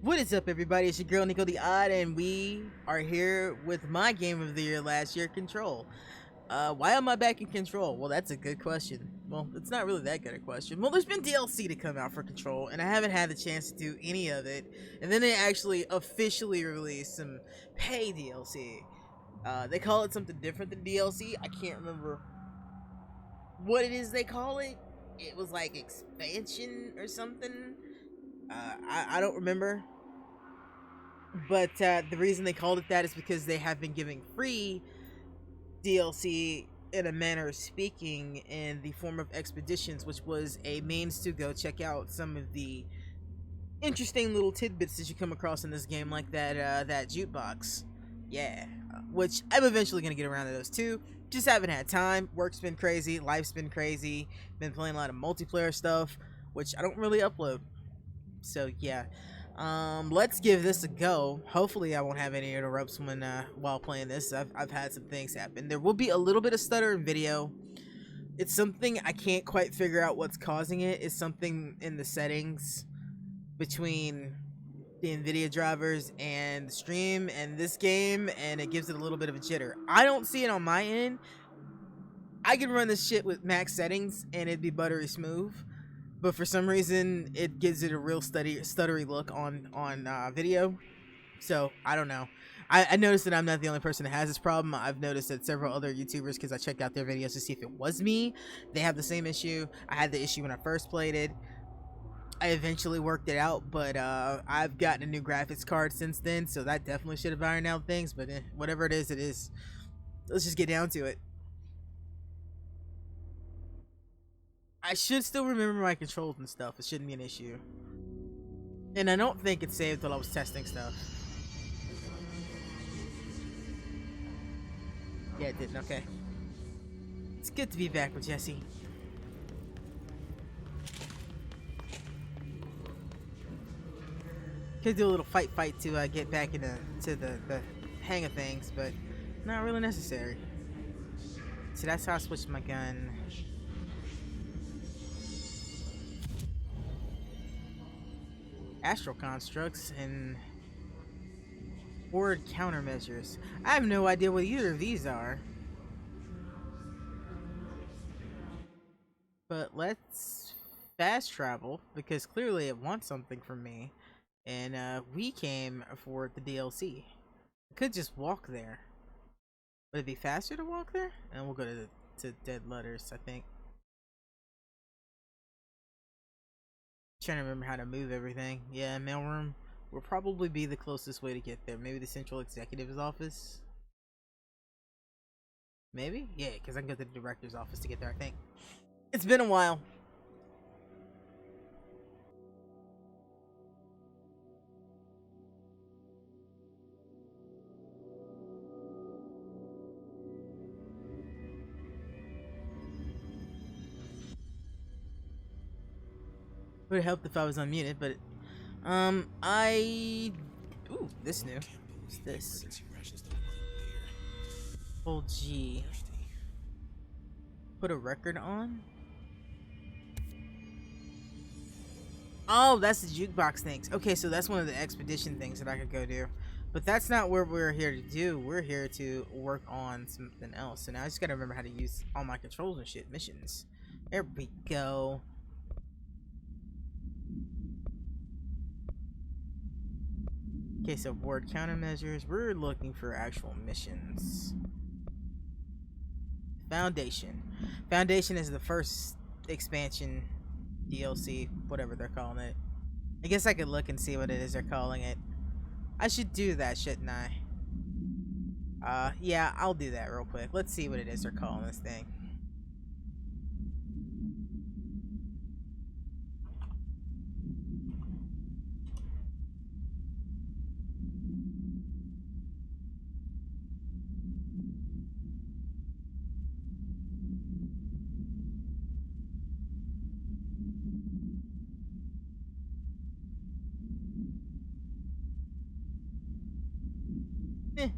What is up, everybody? It's your girl Nico the Odd, and we are here with my game of the year last year, Control. Why am I back in Control? Well, that's a good question. Well, it's not really that good a question. Well, there's been DLC to come out for Control, and I haven't had the chance to do any of it. And then they actually officially released some pay DLC. They call it something different than DLC. I can't remember what it is they call it. It was like expansion or something. I don't remember. But the reason they called it that is because they have been giving free DLC in a manner of speaking in the form of expeditions, which was a means to go check out some of the interesting little tidbits that you come across in this game, like that jukebox. Yeah, which I'm eventually gonna get around to those too. Just haven't had time. Work's been crazy. Life's been crazy. Been playing a lot of multiplayer stuff, which I don't really upload. So yeah, let's give this a go. Hopefully I won't have any interrupts when while playing this. I've had some things happen. There will be a little bit of stutter in video. It's something I can't quite figure out what's causing it. It's something in the settings between the NVIDIA drivers and the stream and this game, and it gives it a little bit of a jitter. I don't see it on my end. I can run this shit with max settings and it'd be buttery smooth, but for some reason it gives it a real stuttery look on video. So I don't know. I noticed that I'm not the only person that has this problem. I've noticed that several other YouTubers, because I checked out their videos to see if it was me, they have the same issue. I had the issue when I first played it. I eventually worked it out, but I've gotten a new graphics card since then, so that definitely should have ironed out things. But whatever it is, it is. Let's just get down to it. I should still remember my controls and stuff. It shouldn't be an issue. And I don't think it saved while I was testing stuff. Yeah, it didn't. Okay. It's good to be back with Jesse. Could do a little fight to get back into the hang of things, but not really necessary. So that's how I switched my gun. Astral constructs and forward countermeasures. I have no idea what either of these are. But let's fast travel, because clearly it wants something from me. And we came for the DLC. I could just walk there. Would it be faster to walk there? And we'll go to Dead Letters, I think. Trying to remember how to move everything. Yeah, mailroom will probably be the closest way to get there. Maybe the central executive's office. Maybe? Yeah, because I can go to the director's office to get there, I think. It's been a while. Would have helped if I was unmuted, but ooh, this new. What's this? Hold G. Put a record on? Oh, that's the jukebox things. Okay, so that's one of the expedition things that I could go do. But that's not what we're here to do. We're here to work on something else. So now I just gotta remember how to use all my controls and shit. Missions. There we go. Okay, so board countermeasures. We're looking for actual missions. Foundation. Foundation is the first expansion DLC, whatever they're calling it. I guess I could look and see what it is they're calling it. I should do that, shouldn't I? Yeah, I'll do that real quick. Let's see what it is they're calling this thing.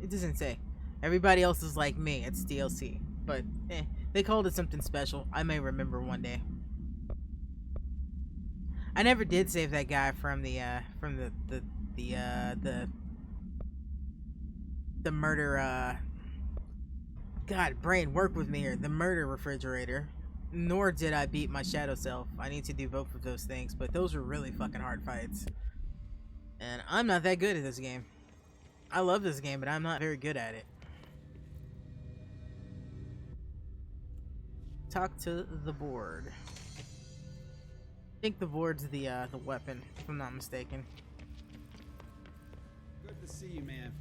It doesn't say. Everybody else is like me. It's DLC. But, they called it something special. I may remember one day. I never did save that guy from the the murder, God, brain, work with me here. The murder refrigerator. Nor did I beat my shadow self. I need to do both of those things, but those were really fucking hard fights. And I'm not that good at this game. I love this game, but I'm not very good at it. Talk to the board. I think the board's the weapon, if I'm not mistaken. Good to see you, man.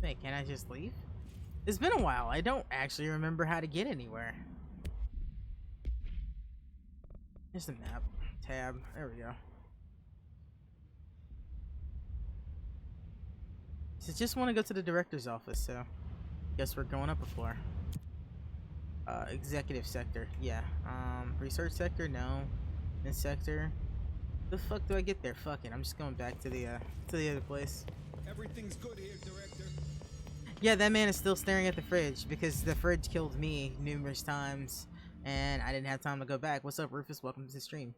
Hey, can I just leave? It's been a while. I don't actually remember how to get anywhere. There's the map. Tab. There we go. So just want to go to the director's office, so guess we're going up a floor. Executive sector. Yeah. Research sector? No. This sector. The fuck do I get there? Fuck it. I'm just going back to the other place. Everything's good here, Director. Yeah, that man is still staring at the fridge because the fridge killed me numerous times and I didn't have time to go back. What's up, Rufus? Welcome to the stream.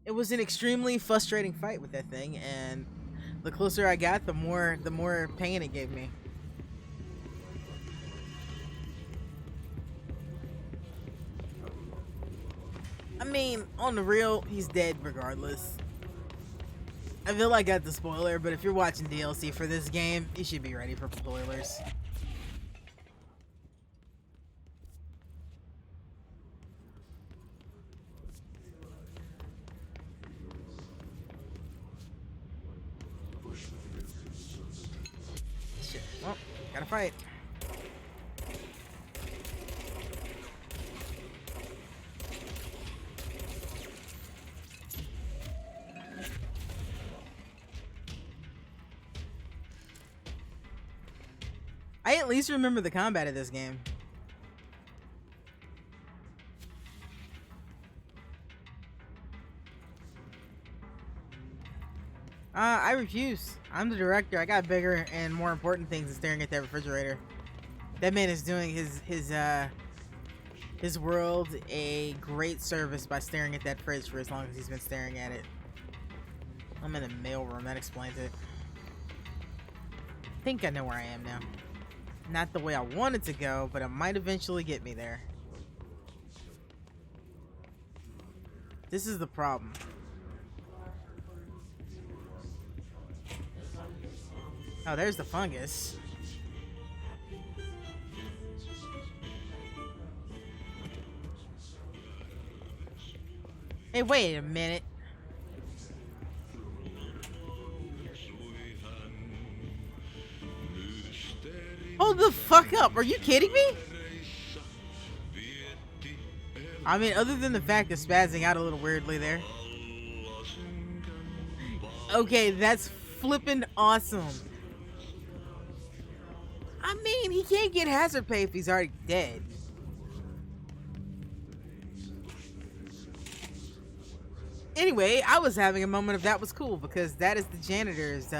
It was an extremely frustrating fight with that thing, and the closer I got, the more pain it gave me. I mean, on the real, he's dead regardless. I feel like I got the spoiler, but if you're watching DLC for this game, you should be ready for spoilers. Shit. Well, gotta fight. I at least remember the combat of this game. I refuse. I'm the director. I got bigger and more important things than staring at that refrigerator. That man is doing his world a great service by staring at that fridge for as long as he's been staring at it. I'm in the mailroom. That explains it. I think I know where I am now. Not the way I wanted to go, but it might eventually get me there. This is the problem. Oh, there's the fungus. Hey, wait a minute. Hold the fuck up. Are you kidding me? I mean, other than the fact of spazzing out a little weirdly there. Okay, that's flippin' awesome. I mean, he can't get hazard pay if he's already dead. Anyway, I was having a moment of that was cool because that is the janitor's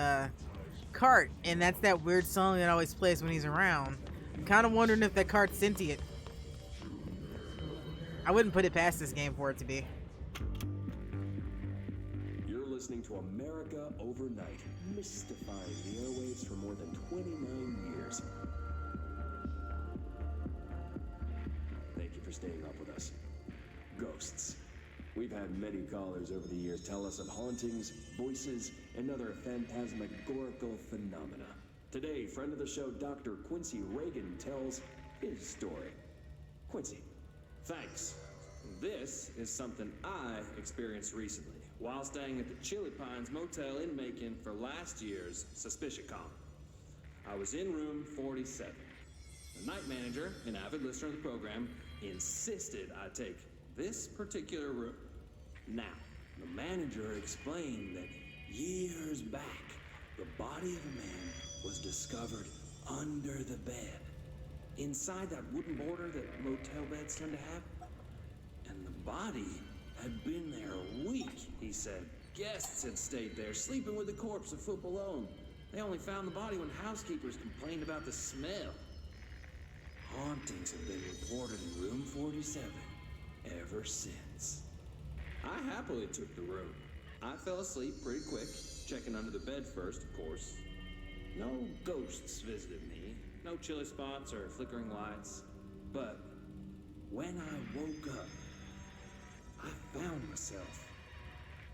cart, and that's that weird song that always plays when he's around. I'm kind of wondering if that cart's sentient. I wouldn't put it past this game for it to be. You're listening to America Overnight, mystifying the airwaves for more than 29 years. Thank you for staying up with us. Ghosts. We've had many callers over the years tell us of hauntings, voices, and other phantasmagorical phenomena. Today, friend of the show, Dr. Quincy Reagan, tells his story. Quincy, thanks. This is something I experienced recently while staying at the Chili Pines Motel in Macon for last year's SuspiciaCon. I was in room 47. The night manager, an avid listener of the program, insisted I take this particular room. Now, the manager explained that years back, The body of a man was discovered under the bed, inside that wooden border that motel beds tend to have. And the body had been there a week, he said. Guests had stayed there, sleeping with the corpse a foot below 'em. They only found the body when housekeepers complained about the smell. Hauntings have been reported in room 47 ever since. I happily took the room. I fell asleep pretty quick, checking under the bed first, of course. No ghosts visited me, no chilly spots or flickering lights. But when I woke up, I found myself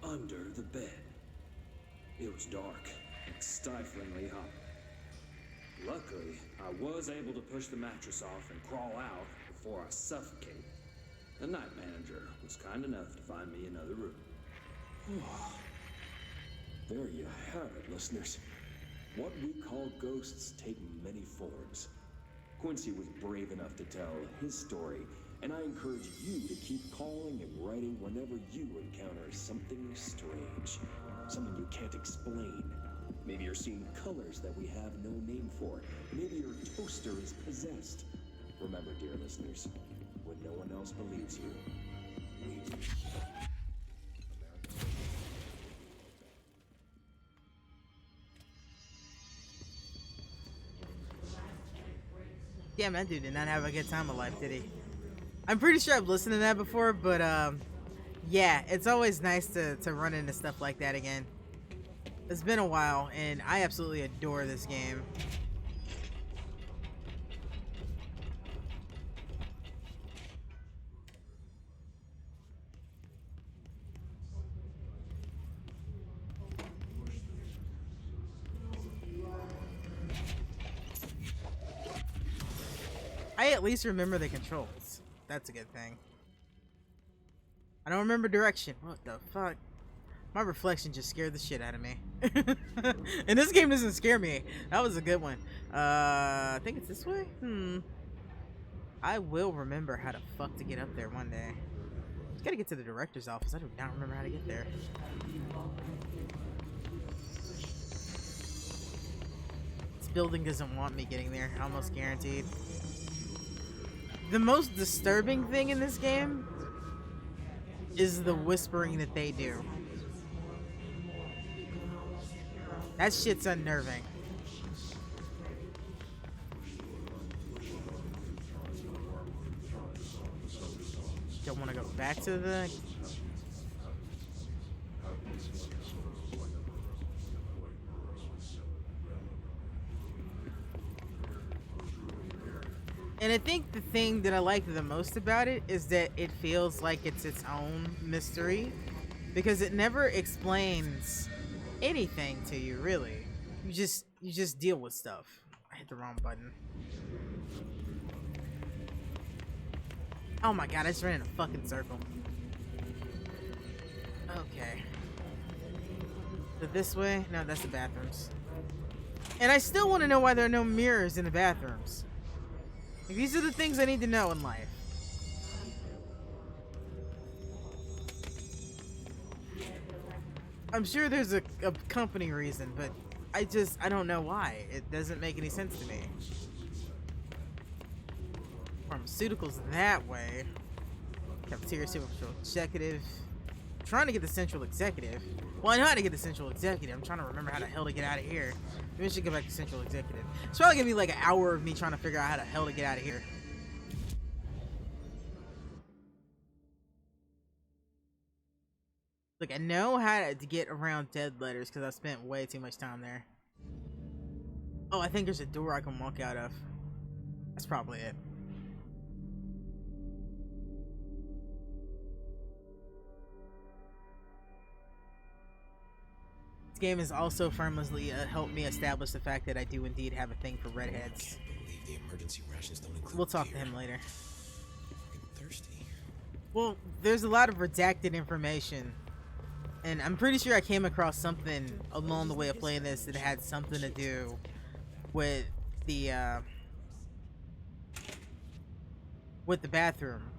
under the bed. It was dark and stiflingly hot. Luckily, I was able to push the mattress off and crawl out before I suffocate. The night manager was kind enough to find me another room. There you have it, listeners. What we call ghosts take many forms. Quincy was brave enough to tell his story, and I encourage you to keep calling and writing whenever you encounter something strange, something you can't explain. Maybe you're seeing colors that we have no name for. Maybe your toaster is possessed. Remember, dear listeners, when no one else believes you, we do. Damn, that dude did not have a good time of life, did he? I'm pretty sure I've listened to that before, but yeah, it's always nice to run into stuff like that again. It's been a while, and I absolutely adore this game. I at least remember the controls. That's a good thing. I don't remember direction. What the fuck? My reflection just scared the shit out of me. And this game doesn't scare me. That was a good one. I think it's this way? I will remember how the fuck to get up there one day. Just gotta get to the director's office. I do not remember how to get there. This building doesn't want me getting there. Almost guaranteed. The most disturbing thing in this game is the whispering that they do. That shit's unnerving. Don't want to go back to the... And I think the thing that I like the most about it is that it feels like it's its own mystery, because it never explains anything to you, really. You just deal with stuff. I hit the wrong button. Oh my god, I just ran in a fucking circle. Okay. So this way? No, that's the bathrooms. And I still want to know why there are no mirrors in the bathrooms. Like, these are the things I need to know in life. I'm sure there's a company reason, but I don't know why. It doesn't make any sense to me. Pharmaceuticals that way. Cafeteria central executive. I'm trying to get the central executive. Well, I know how to get the central executive. I'm trying to remember how the hell to get out of here. Maybe I should go back to central executive. It's probably gonna be like an hour of me trying to figure out how the hell to get out of here. Look, I know how to get around dead letters because I spent way too much time there. Oh, I think there's a door I can walk out of. That's probably it. This game has also firmly helped me establish the fact that I do indeed have a thing for redheads. The emergency rations don't include We'll talk to beer. him later. Fucking thirsty. Well, there's a lot of redacted information, and I'm pretty sure I came across something along the way of playing this that had something to do with the bathroom.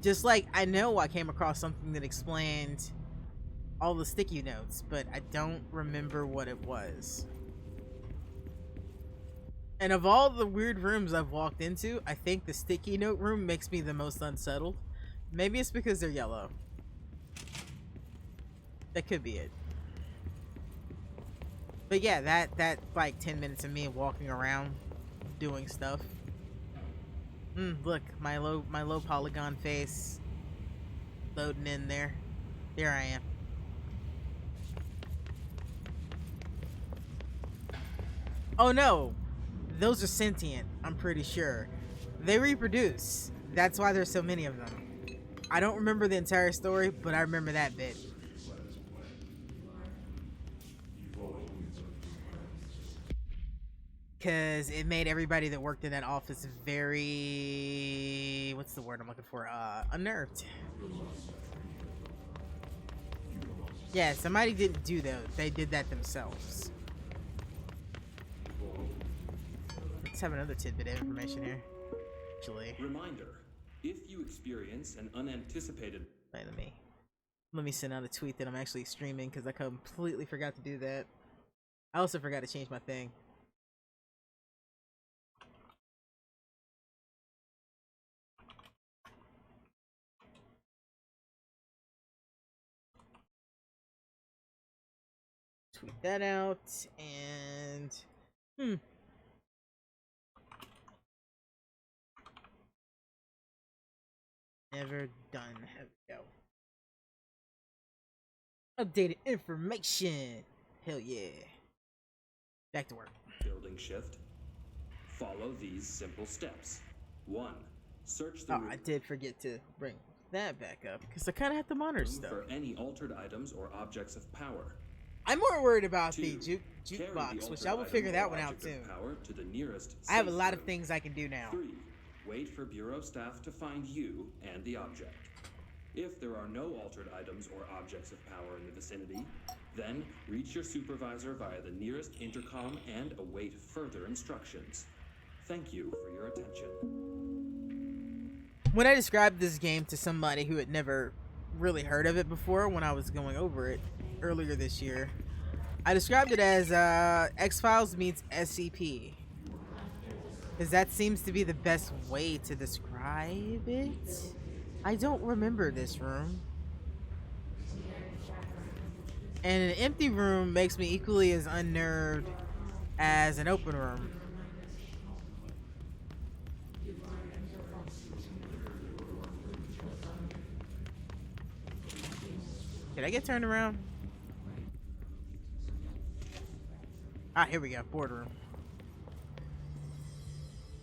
Just like I know I came across something that explained all the sticky notes, but I don't remember what it was. And of all the weird rooms I've walked into, I think the sticky note room makes me the most unsettled. Maybe it's because they're yellow. That could be it. But yeah, that like 10 minutes of me walking around doing stuff. Look, my low polygon face loading in there. There I am. Oh no, those are sentient, I'm pretty sure. They reproduce. That's why there's so many of them. I don't remember the entire story, but I remember that bit. Because it made everybody that worked in that office very... what's the word I'm looking for? Unnerved. Yeah, somebody didn't do that. They did that themselves. Let's have another tidbit of information here. Actually, Reminder, if you experience an unanticipated... wait, let me send out a tweet that I'm actually streaming because I completely forgot to do that. I also forgot to change my thing. Tweet that out and never done. Here we go. Updated information. Hell yeah. Back to work. building shift, follow these simple steps. 1. Search the Oh, room I did forget to bring that back up because I kind of have to monitor stuff. for any altered items or objects of power. I'm more worried about 2. the Carry jukebox, the which altered I will item figure or that one out object of soon. Power to the nearest I have a safe lot of room. things I can do now. 3. Wait for Bureau staff to find you and the object. If there are no altered items or objects of power in the vicinity, then reach your supervisor via the nearest intercom and await further instructions. Thank you for your attention. When I described this game to somebody who had never really heard of it before, when I was going over it earlier this year, I described it as X-Files meets SCP. Because that seems to be the best way to describe it. I don't remember this room. And an empty room makes me equally as unnerved as an open room. Did I get turned around? Ah, here we go. Boardroom.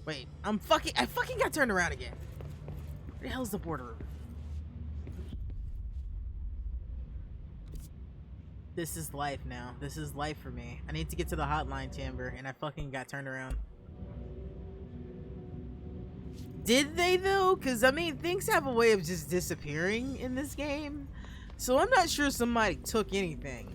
Wait, I fucking got turned around again. Where the hell's the boardroom? This is life now. This is life for me. I need to get to the hotline chamber, and I fucking got turned around. Did they, though? Because, I mean, things have a way of just disappearing in this game. So I'm not sure somebody took anything.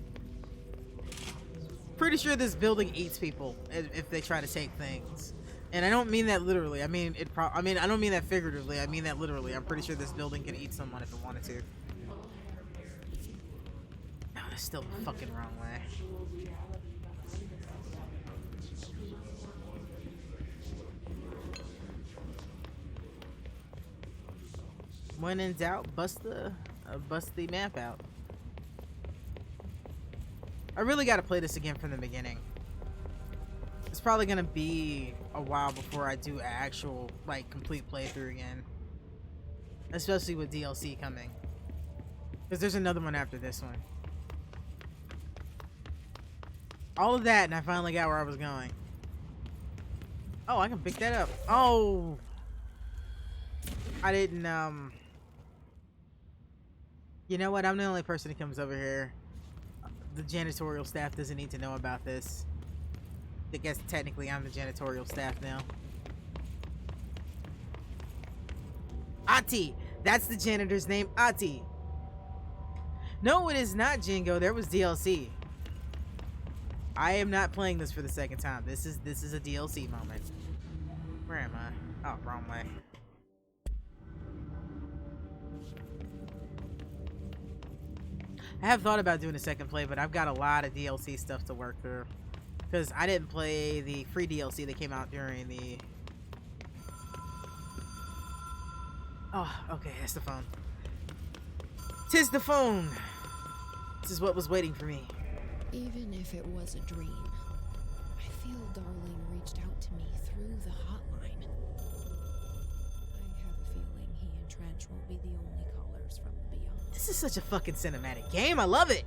Pretty sure this building eats people if they try to take things. And I don't mean that literally. I mean, I don't mean that figuratively. I mean that literally. I'm pretty sure this building can eat someone if it wanted to. No, that's still the fucking wrong way. When in doubt, bust the map out. I really gotta play this again from the beginning. It's probably gonna be a while before I do an actual, like, complete playthrough again. Especially with DLC coming. Because there's another one after this one. All of that, and I finally got where I was going. Oh, I can pick that up. Oh! I didn't, You know what? I'm the only person that comes over here. The janitorial staff doesn't need to know about this. I guess technically I'm the janitorial staff now. Ati! That's the janitor's name, Ati. No, it is not Jingo. There was DLC. I am not playing this for the second time. This is a DLC moment. Where am I? Oh, wrong way. I have thought about doing a second play, but I've got a lot of DLC stuff to work through. Because I didn't play the free DLC that came out during the... Oh, okay, that's the phone. 'Tis the phone! This is what was waiting for me. Even if it was a dream, I feel Darling reached out to me through the hotline. I have a feeling he and Trench won't be the only callers from the beyond. This is such a fucking cinematic game. I love it.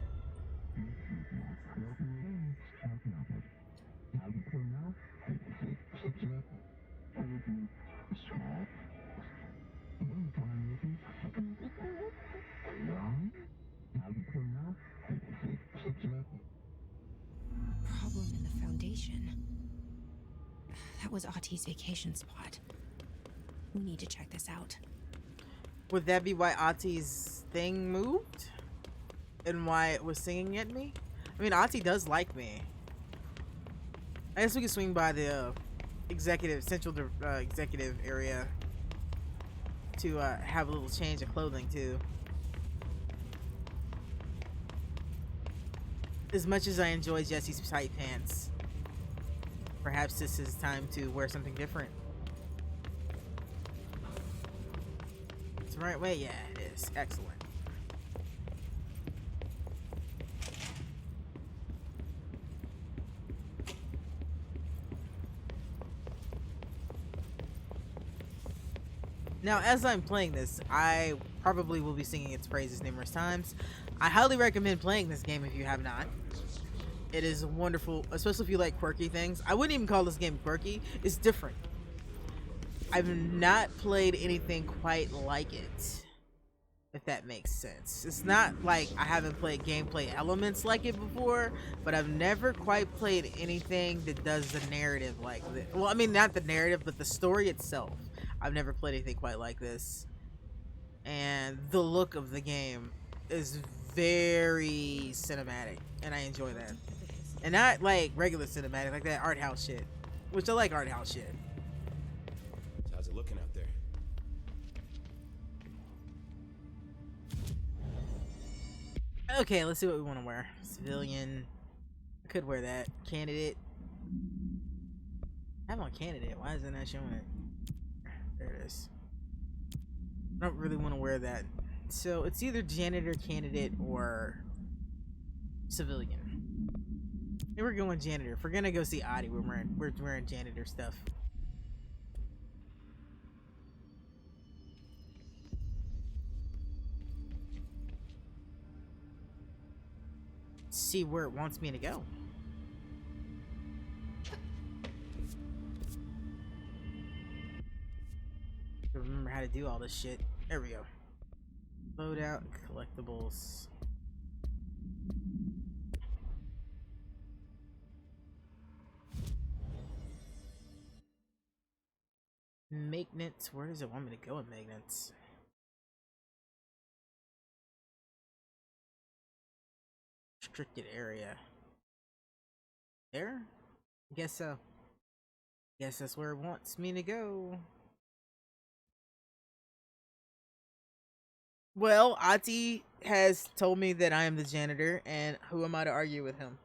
Problem in the Foundation. That was Ahti's vacation spot. We need to check this out. Would that be why Ahti's thing moved? And why it was singing at me? I mean, Ahti does like me. I guess we can swing by the central executive area to have a little change of clothing too. As much as I enjoy Jesse's tight pants, perhaps this is time to wear something different. It's the right way? Yeah, it is. Excellent. Now, as I'm playing this, I probably will be singing its praises numerous times. I highly recommend playing this game if you have not. It is wonderful, especially if you like quirky things. I wouldn't even call this game quirky. It's different. I've not played anything quite like it, if that makes sense. It's not like I haven't played gameplay elements like it before, but I've never quite played anything that does the narrative like this. Well, I mean, not the narrative, but the story itself. I've never played anything quite like this. And the look of the game is very cinematic, and I enjoy that. And not like regular cinematic, like that art house shit, which I like art house shit. So how's it looking out there? Okay, let's see what we want to wear. Civilian. I could wear that. Candidate. I have on candidate. Why is it not showing it? There it is. I don't really want to wear that. So it's either janitor, candidate, or civilian. Maybe we're going janitor. If we're gonna go see Ahti, we're wearing janitor stuff. See where it wants me to go. Remember how to do all this shit. There we go. Loadout, collectibles. Maintenance. Where does it want me to go in maintenance? Restricted area. There? Guess so. Guess that's where it wants me to go. Well, Ahti has told me that I am the janitor, and who am I to argue with him?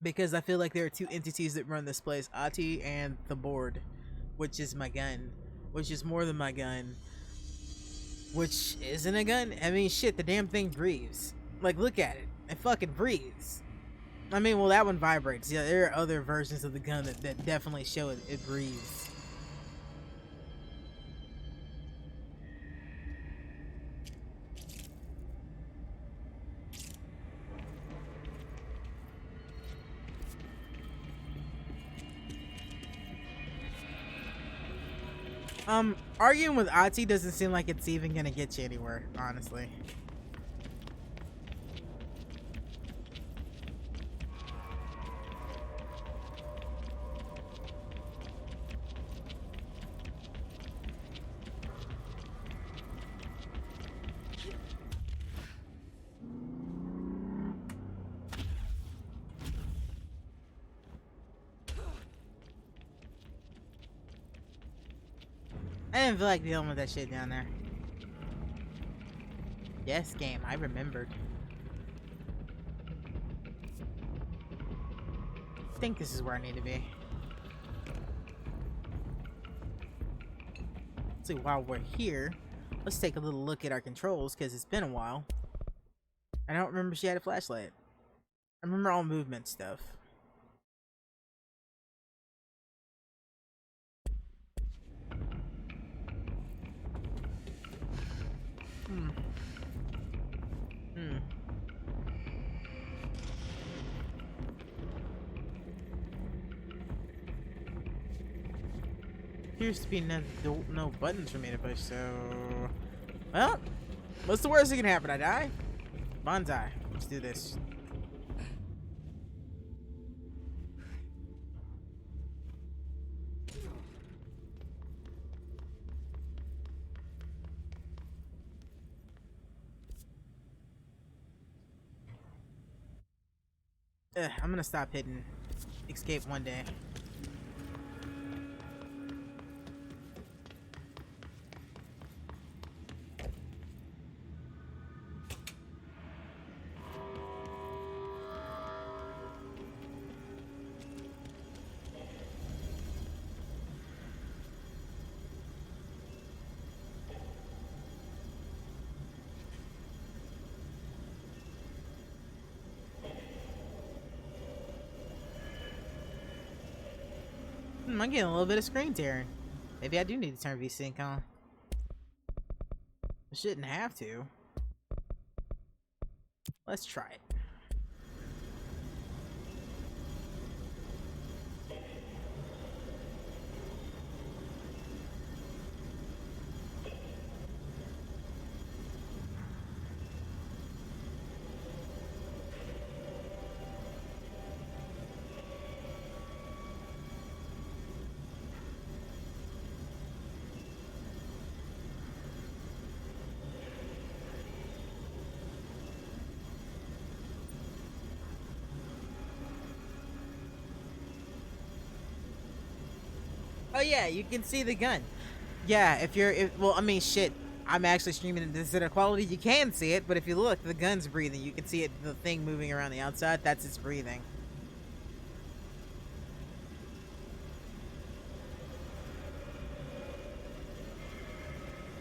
Because I feel like there are two entities that run this place, Ahti and the board, which is my gun, which is more than my gun, which isn't a gun. I mean, shit, the damn thing breathes. Like, look at it. It fucking breathes. I mean, well, that one vibrates. Yeah, there are other versions of the gun that definitely show it breathes. Arguing with Ahti doesn't seem like it's even gonna get you anywhere, honestly. I didn't feel like dealing with that shit down there. Yes, game. I remembered. I think this is where I need to be. So while we're here, let's take a little look at our controls, because it's been a while. I don't remember she had a flashlight. I remember all movement stuff. Appears to be no buttons for me to push, so... Well, what's the worst that can happen? I die? Bonsai. Let's do this. I'm gonna stop hitting escape one day. I'm getting a little bit of screen tearing. Maybe I do need to turn VSync on. I shouldn't have to. Let's try it. Oh yeah, you can see the gun. Yeah, well, I mean, shit. I'm actually streaming in this quality. You can see it, but if you look, the gun's breathing. You can see it, the thing moving around the outside. That's its breathing.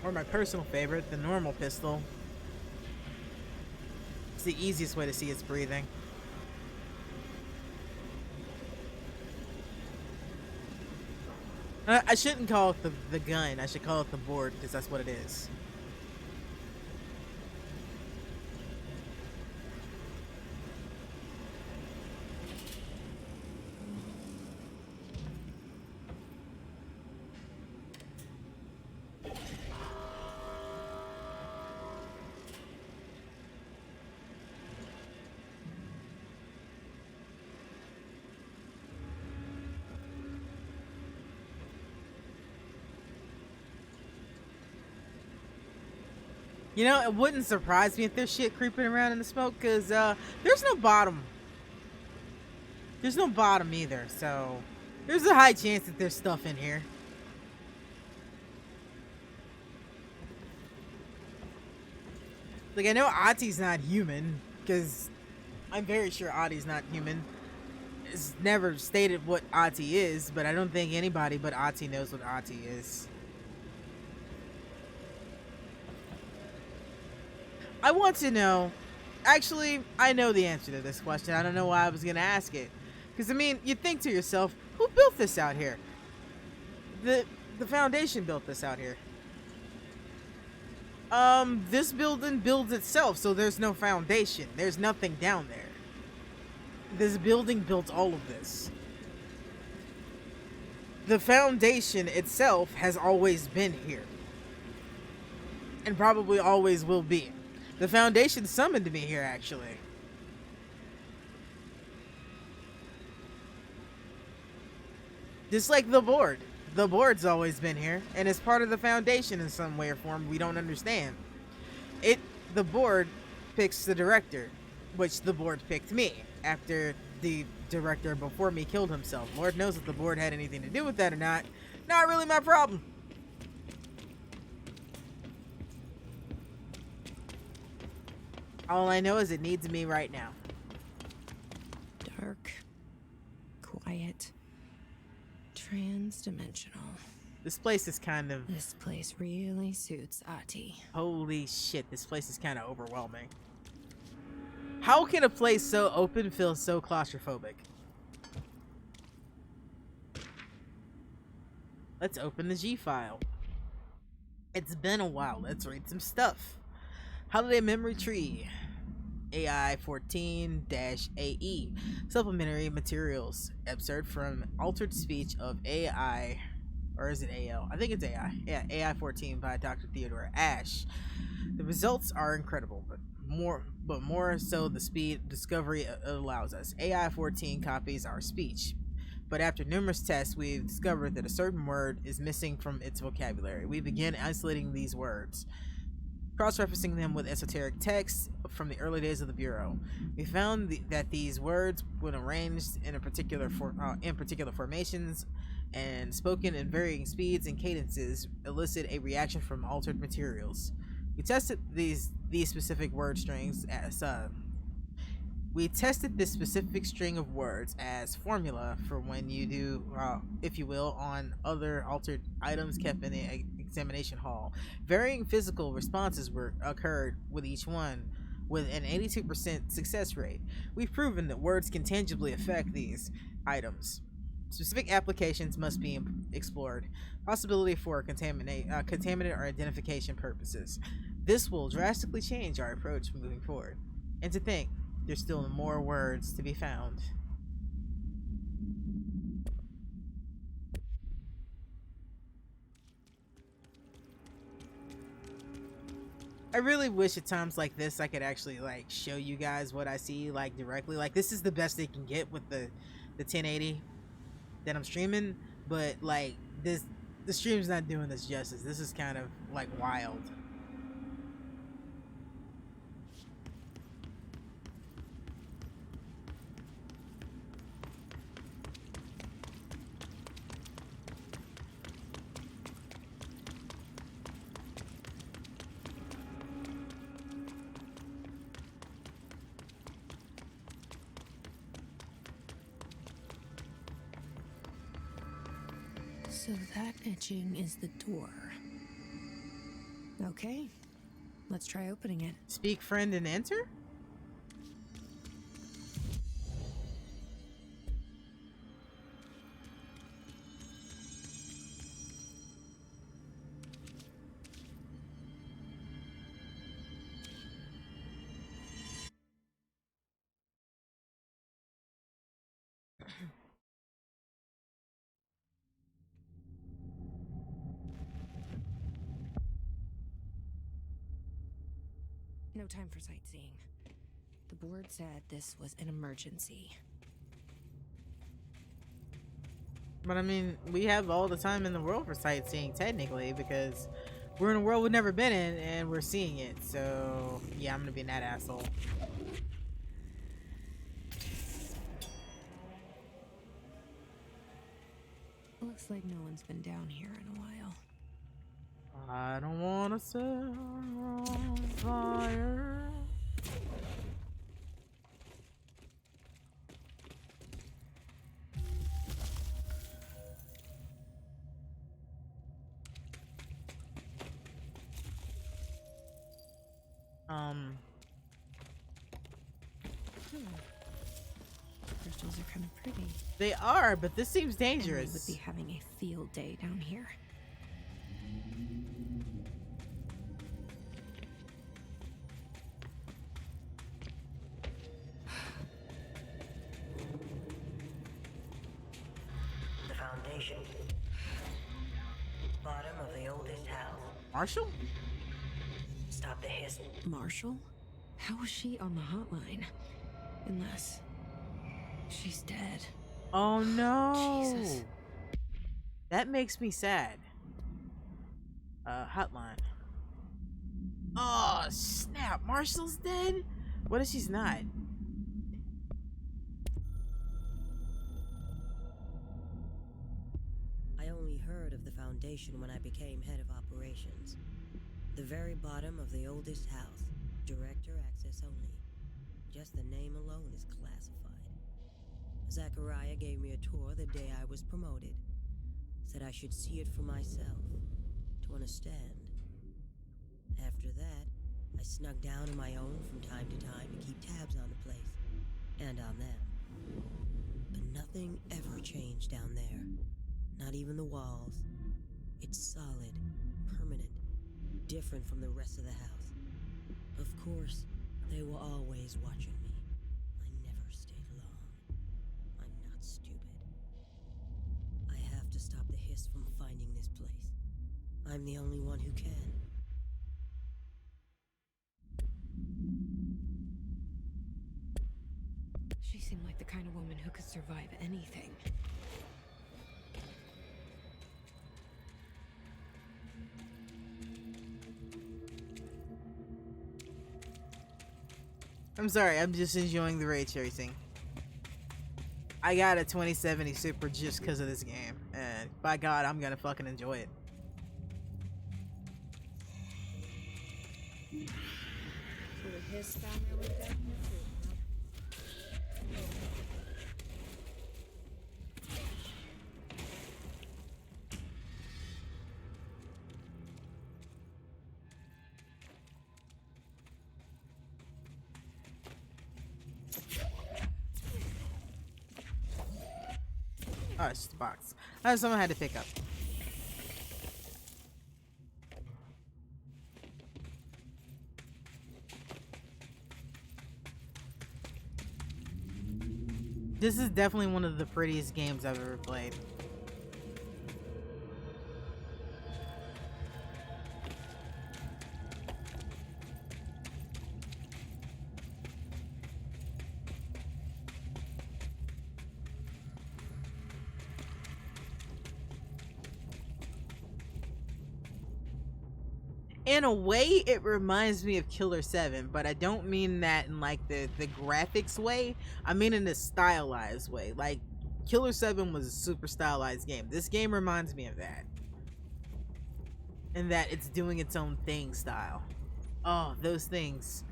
Or my personal favorite, the normal pistol. It's the easiest way to see its breathing. I shouldn't call it the gun. I should call it the board, because that's what it is. You know, it wouldn't surprise me if there's shit creeping around in the smoke, because there's no bottom. There's no bottom either, so there's a high chance that there's stuff in here. Like, I know Ahti's not human, because I'm very sure Ahti's not human. It's never stated what Ahti is, but I don't think anybody but Ahti knows what Ahti is. I want to know, actually, I know the answer to this question. I don't know why I was going to ask it. Because, I mean, you think to yourself, who built this out here? The Foundation built this out here. This building builds itself, so there's no foundation. There's nothing down there. This building built all of this. The Foundation itself has always been here. And probably always will be. The Foundation summoned me here, actually. Just like the board. The board's always been here, and it's part of the Foundation in some way or form we don't understand. The board picks the director, which the board picked me, after the director before me killed himself. Lord knows if the board had anything to do with that or not. Not really my problem. All I know is it needs me right now. Dark, quiet, trans-dimensional. This place is kind of... This place really suits Ahti. Holy shit, this place is kind of overwhelming. How can a place so open feel so claustrophobic? Let's open the G file. It's been a while. Let's read some stuff. Holiday Memory Tree. AI 14-AE. Supplementary materials. Excerpt from Altered Speech of AI. Or is it AL? I think it's AI. Yeah, AI 14 by Dr. Theodore Ash. The results are incredible, but more so the speed discovery allows us. AI 14 copies our speech. But after numerous tests, we've discovered that a certain word is missing from its vocabulary. We begin isolating these words, cross-referencing them with esoteric texts from the early days of the Bureau. We found that these words, when arranged in particular formations and spoken in varying speeds and cadences, elicit a reaction from altered materials. We tested these specific word strings as we tested this specific string of words as formula for when you do, if you will, on other altered items kept in the examination hall. Varying physical responses occurred with each one, with an 82% success rate. We've proven that words can tangibly affect these items. Specific applications must be explored. Possibility for contaminant or identification purposes. This will drastically change our approach moving forward. And to think, there's still more words to be found. I really wish at times like this I could actually like show you guys what I see like directly. Like this is the best they can get with the 1080 that I'm streaming, but like the stream's not doing this justice. This is kind of like wild. So that etching is the door. Okay, let's try opening it. Speak, friend, and enter? No time for sightseeing. The board said this was an emergency. But I mean, we have all the time in the world for sightseeing, technically, because we're in a world we've never been in and we're seeing it. So yeah, I'm gonna be that asshole. Looks like no one's been down here in a while. I don't wanna set on fire. Crystals are kind of pretty. They are, but this seems dangerous. Emily would be having a field day down here. The foundation. Bottom of the oldest house. Marshall? Stop the hiss. Marshall? How is she on the hotline? Unless she's dead. Oh no. Jesus. That makes me sad. Hotline. Oh snap, Marshall's dead? What if she's not? I only heard of the foundation when I became head of operations. The very bottom of the oldest house, Director access only. Just the name alone is classified. Zachariah gave me a tour the day I was promoted. Said I should see it for myself, to understand. After that, I snuck down on my own from time to time to keep tabs on the place, and on them. But nothing ever changed down there. Not even the walls. It's solid, permanent, different from the rest of the house. Of course, they were always watching me. I never stayed long. I'm not stupid. I have to stop the hiss from finding this place. I'm the only one who can. She seemed like the kind of woman who could survive anything. I'm sorry, I'm just enjoying the ray tracing. I got a 2070 Super just because of this game, and by God, I'm gonna fucking enjoy it. So the hiss down there was definitely true, huh? Oh, it's just a box. Someone had to pick up. This is definitely one of the prettiest games I've ever played. In a way, it reminds me of Killer 7, but I don't mean that in like the graphics way. I mean in a stylized way. Like Killer 7 was a super stylized game. This game reminds me of that. And that it's doing its own thing style. Oh, those things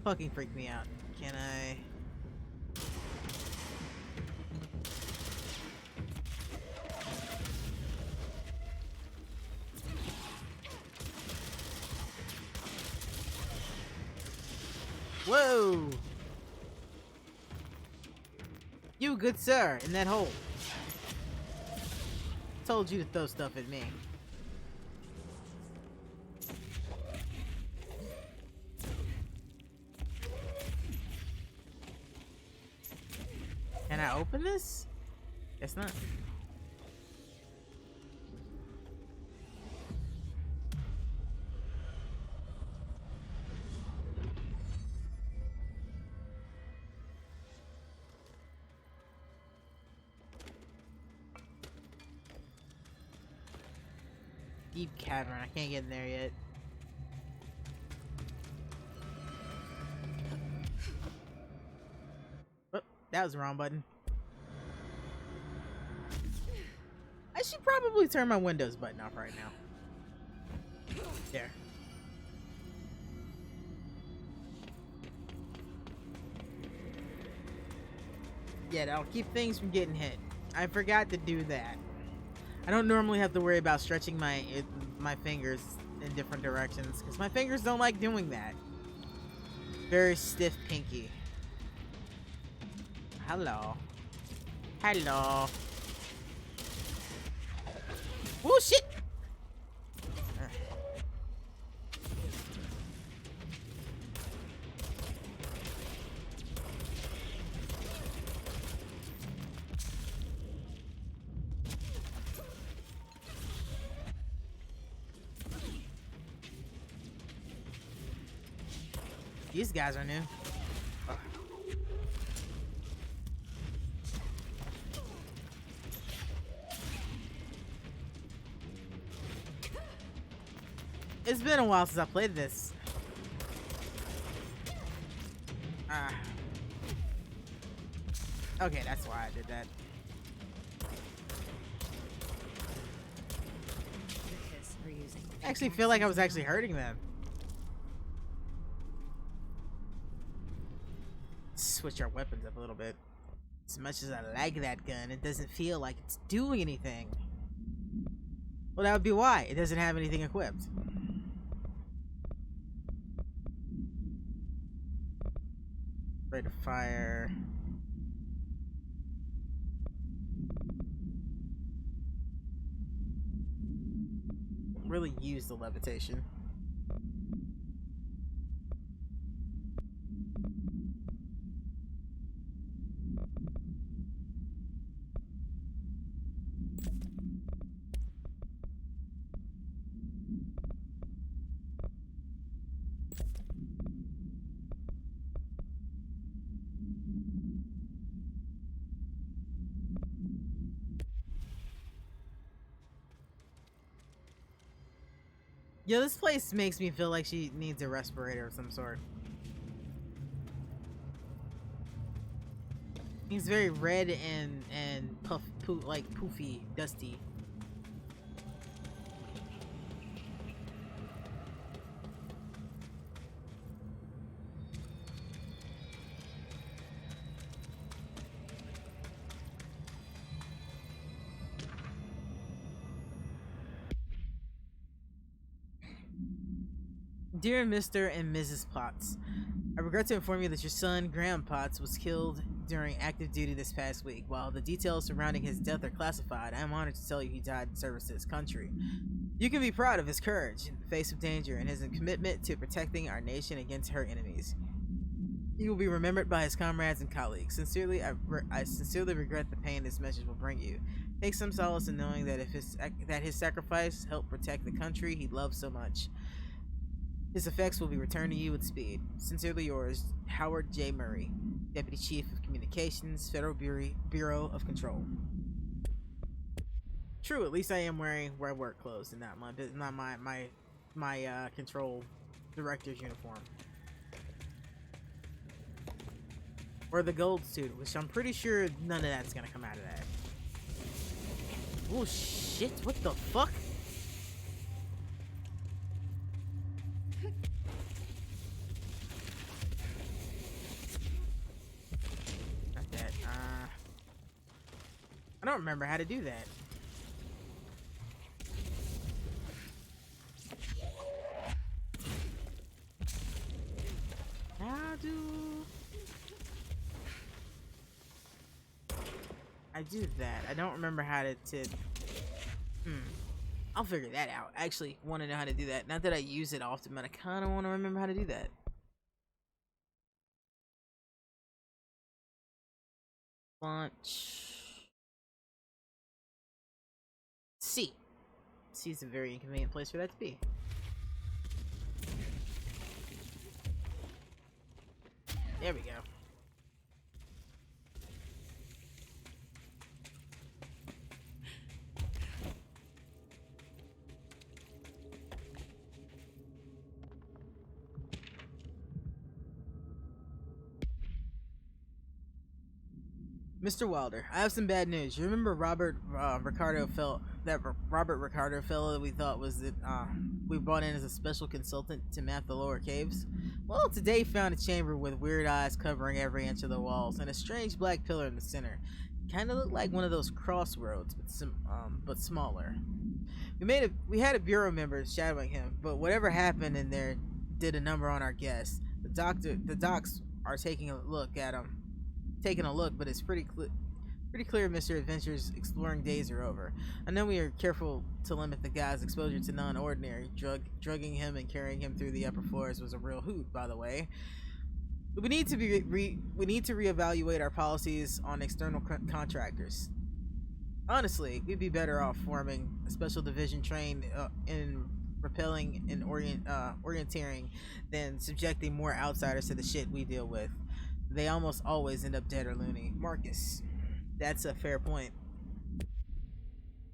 fucking freak me out. Can I... Whoa! You good sir, in that hole. Told you to throw stuff at me. Can I open this? Guess not. Deep cavern. I can't get in there yet. Oh, that was the wrong button. I should probably turn my Windows button off right now. There. Yeah, that'll keep things from getting hit. I forgot to do that. I don't normally have to worry about stretching my fingers in different directions because my fingers don't like doing that. Very stiff pinky. Hello. Hello. Oh shit! These guys are new. It's been a while since I played this. Okay, that's why I did that. The hiss are using I actually feel like I was actually hurting them. switch our weapons up a little bit. As much as I like that gun, it doesn't feel like it's doing anything. Well, that would be why. It doesn't have anything equipped. Rate of fire. Really use the levitation. Yo, this place makes me feel like she needs a respirator of some sort. He's very red and like poofy, dusty. Dear Mr. and Mrs. Potts, I regret to inform you that your son, Graham Potts, was killed during active duty this past week. While the details surrounding his death are classified, I am honored to tell you he died in service to his country. You can be proud of his courage in the face of danger and his commitment to protecting our nation against her enemies. He will be remembered by his comrades and colleagues. Sincerely, I sincerely regret the pain this message will bring you. Take some solace in knowing that his sacrifice helped protect the country he loved so much. His effects will be returned to you with speed. Sincerely yours, Howard J. Murray, Deputy Chief of Communications, Federal Bureau of Control. True, at least I am wearing where I work clothes and not my control director's uniform. Or the gold suit, which I'm pretty sure none of that's gonna come out of that. Oh shit, what the fuck? I don't remember how to do that. How do I do that? I don't remember how to I'll figure that out. I actually want to know how to do that. Not that I use it often, but I kind of want to remember how to do that. Launch. C. C is a very inconvenient place for that to be. There we go. Mr. Wilder, I have some bad news. You remember Robert Ricardo fellow we thought was that we brought in as a special consultant to map the lower caves? Well, today found a chamber with weird eyes covering every inch of the walls and a strange black pillar in the center. Kind of looked like one of those crossroads, but smaller. We had a bureau member shadowing him, but whatever happened in there did a number on our guess. The docs are taking a look, but it's pretty clear Mr. Adventure's exploring days are over. I know we are careful to limit the guy's exposure to non-ordinary. Drugging him and carrying him through the upper floors was a real hoot, by the way. We need to reevaluate our policies on external contractors. Honestly, we'd be better off forming a special division trained in repelling and orienteering than subjecting more outsiders to the shit we deal with. They almost always end up dead or loony. Marcus, that's a fair point.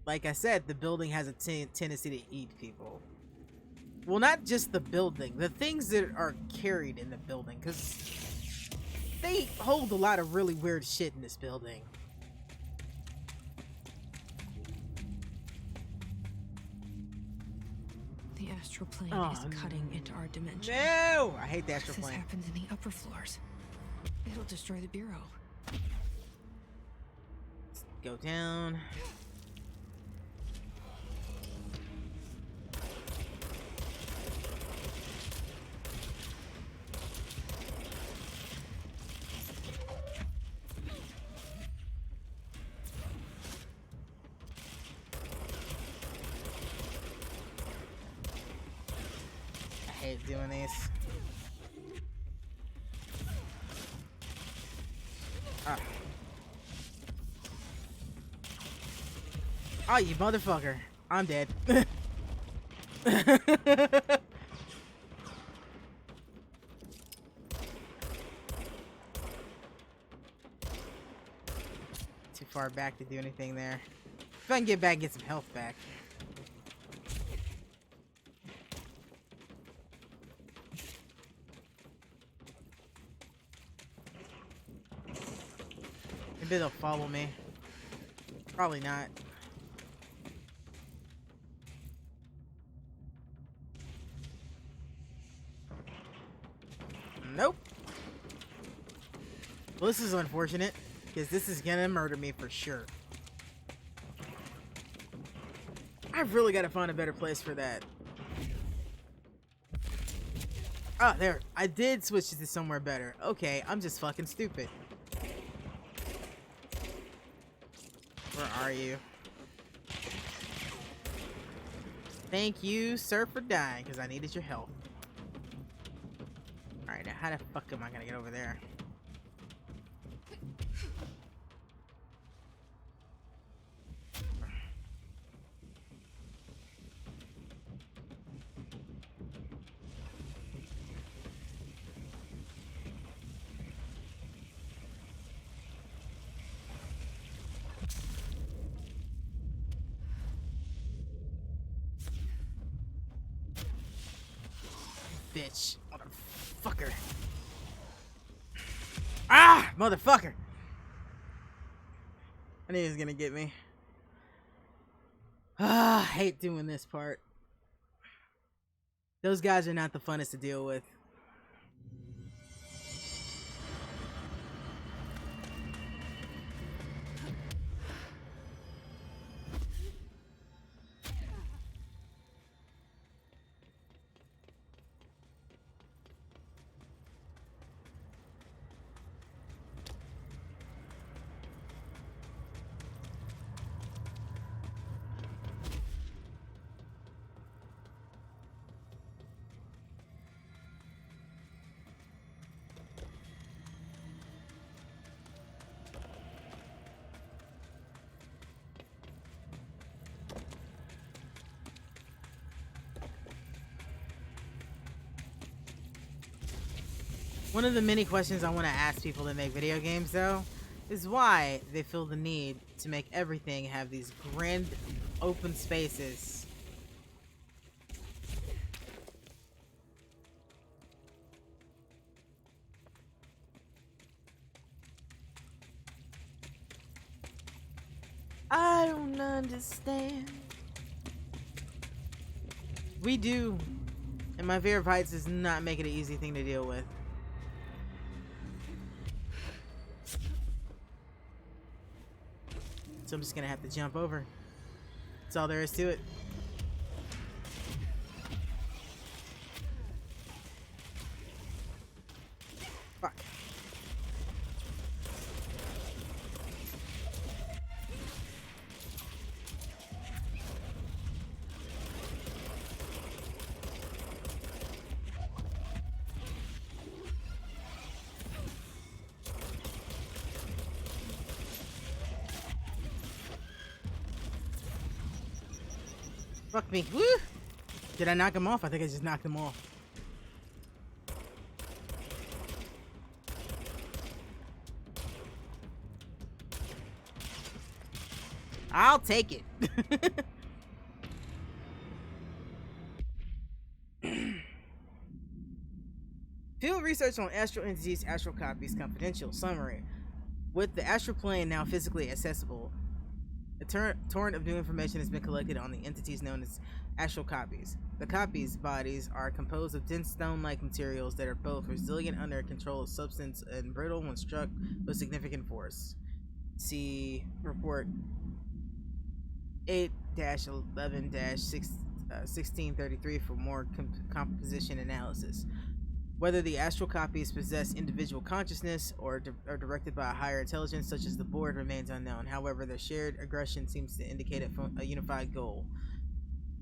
Like I said, the building has a tendency to eat people. Well, not just the building, the things that are carried in the building, because they hold a lot of really weird shit in this building. The astral plane is cutting into our dimension. No! I hate the astral This plane. happens in the upper floors. It'll destroy the bureau. Go down. I hate doing these. Ah. Oh, you motherfucker. I'm dead. Too far back to do anything there. If I can get back and get some health back. Maybe they'll follow me. Probably not. Nope. Well, this is unfortunate, because this is gonna murder me for sure. I've really got to find a better place for that. Ah, there. I did switch it to somewhere better. Okay, I'm just fucking stupid. Where are you? Thank you, sir, for dying, because I needed your help. Alright, now how the fuck am I gonna get over there? Bitch. Motherfucker. Ah! Motherfucker! I knew he was gonna get me. Ah, I hate doing this part. Those guys are not the funnest to deal with. One of the many questions I want to ask people that make video games, though, is why they feel the need to make everything have these grand open spaces. I don't understand. We do. And my favorite fights does not make it an easy thing to deal with. So I'm just gonna have to jump over. That's all there is to it. Fuck. Fuck me. Woo! Did I knock him off? I think I just knocked him off. I'll take it. Field research on astral entities, astral copies, confidential. Summary. With the astral plane now physically accessible, A torrent of new information has been collected on the entities known as astral copies. The copies' bodies are composed of dense stone-like materials that are both resilient under a controlled substance and brittle when struck with significant force. See report 8-11-1633 for more composition analysis. Whether the astral copies possess individual consciousness or are directed by a higher intelligence, such as the board, remains unknown. However, their shared aggression seems to indicate a unified goal.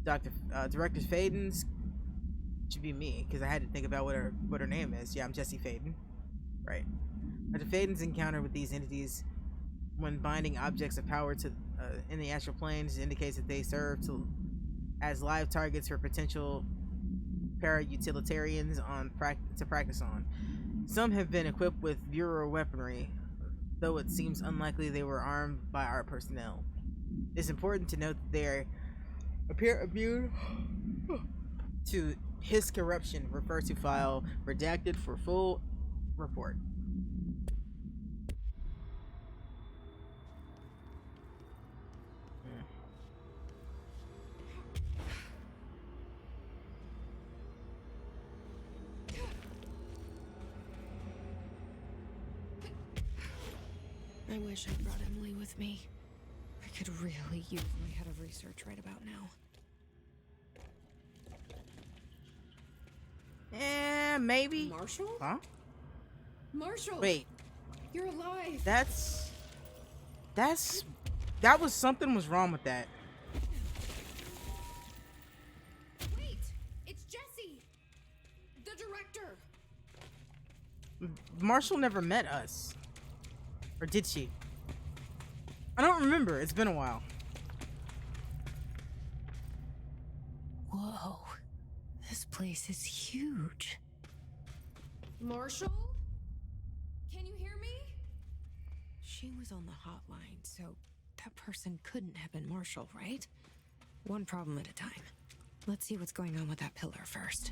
Director Faden's should be me, because I had to think about what her name is. Yeah, I'm Jesse Faden. Right. Dr. Faden's encounter with these entities when binding objects of power to in the astral planes indicates that they serve as live targets for potential para-utilitarians to practice on. Some have been equipped with Bureau weaponry, though it seems unlikely they were armed by our personnel. It's important to note that they appear immune to his corruption. Refer to file redacted for full report. I wish I brought Emily with me. I could really use my head of research right about now. Maybe. Marshall? Huh? Marshall! Wait, You're alive! that was something was wrong with that. Wait! It's Jesse! The director! Marshall never met us. Or did she? I don't remember. It's been a while. Whoa. This place is huge. Marshall? Can you hear me? She was on the hotline, so that person couldn't have been Marshall, right? One problem at a time. Let's see what's going on with that pillar first.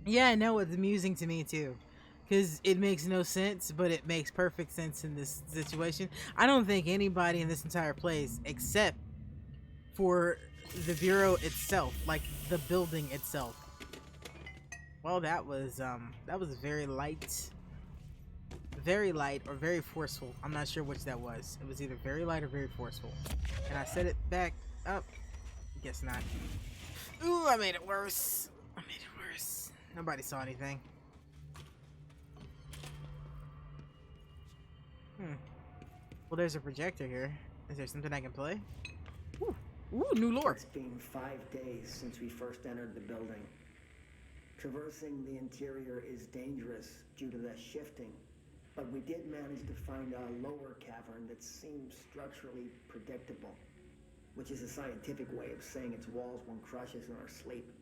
Yeah, I know, it's amusing to me too. Because it makes no sense, but it makes perfect sense in this situation. I don't think anybody in this entire place, except for the Bureau itself, like the building itself. Well, that was very light or very forceful. I'm not sure which that was. It was either very light or very forceful. And I set it back up. Guess not. Ooh, I made it worse. Nobody saw anything. Well, there's a projector here. Is there something I can play? Ooh, new lore. It's been 5 days since we first entered the building. Traversing the interior is dangerous due to the shifting, but we did manage to find a lower cavern that seems structurally predictable, which is a scientific way of saying its walls won't crush us in our sleep.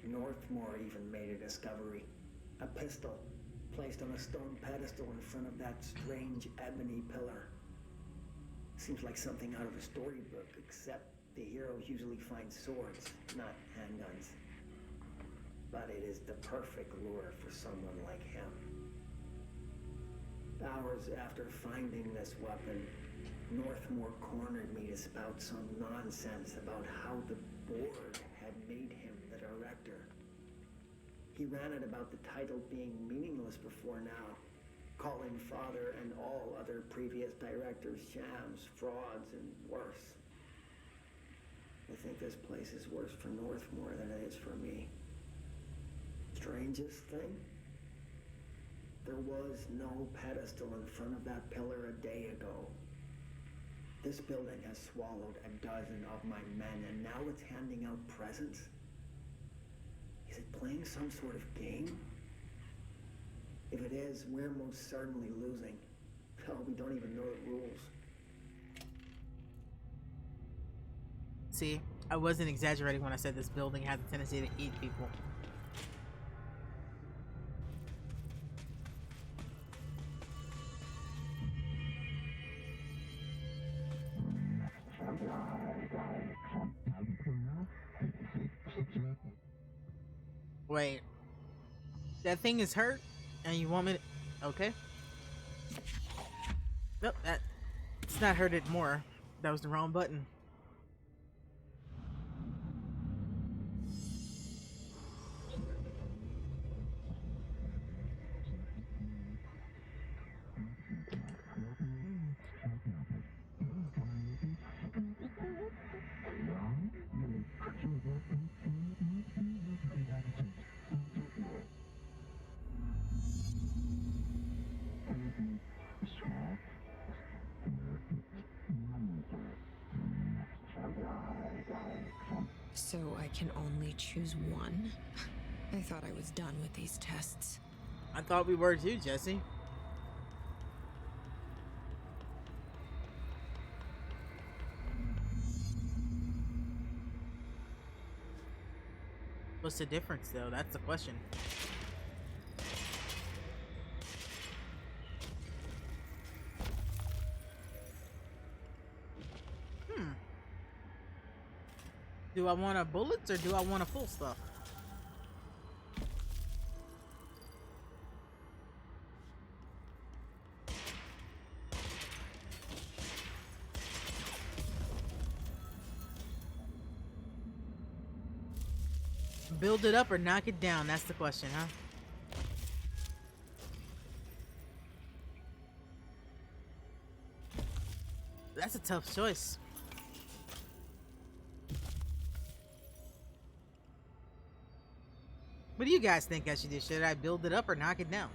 Northmore even made a discovery. A pistol placed on a stone pedestal in front of that strange ebony pillar. Seems like something out of a storybook, except the heroes usually find swords, not handguns. But it is the perfect lure for someone like him. Hours after finding this weapon, Northmore cornered me to spout some nonsense about how the board had made him the director. He ranted about the title being meaningless before now, calling Father and all other previous directors shams, frauds, and worse. I think this place is worse for Northmore than it is for me. Strangest thing? There was no pedestal in front of that pillar a day ago. This building has swallowed a dozen of my men, and now it's handing out presents? Is it playing some sort of game? If it is, we're most certainly losing. Hell, we don't even know the rules. See, I wasn't exaggerating when I said this building has a tendency to eat people. Wait. That thing is hurt? And you want me to... Okay. Nope, it's not hurt it more. That was the wrong button. So I can only choose one? I thought I was done with these tests. I thought we were too, Jesse. What's the difference, though? That's the question. Do I want a bullets or do I want a full stuff? Build it up or knock it down? That's the question, huh? That's a tough choice. What do you guys think I should do? Should I build it up or knock it down?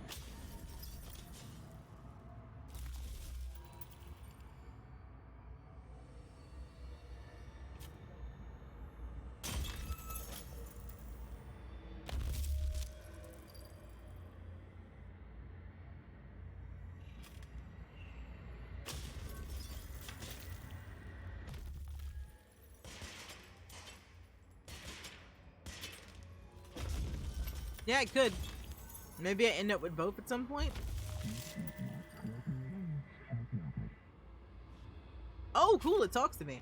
Yeah, I could. Maybe I end up with both at some point. Oh, cool, it talks to me.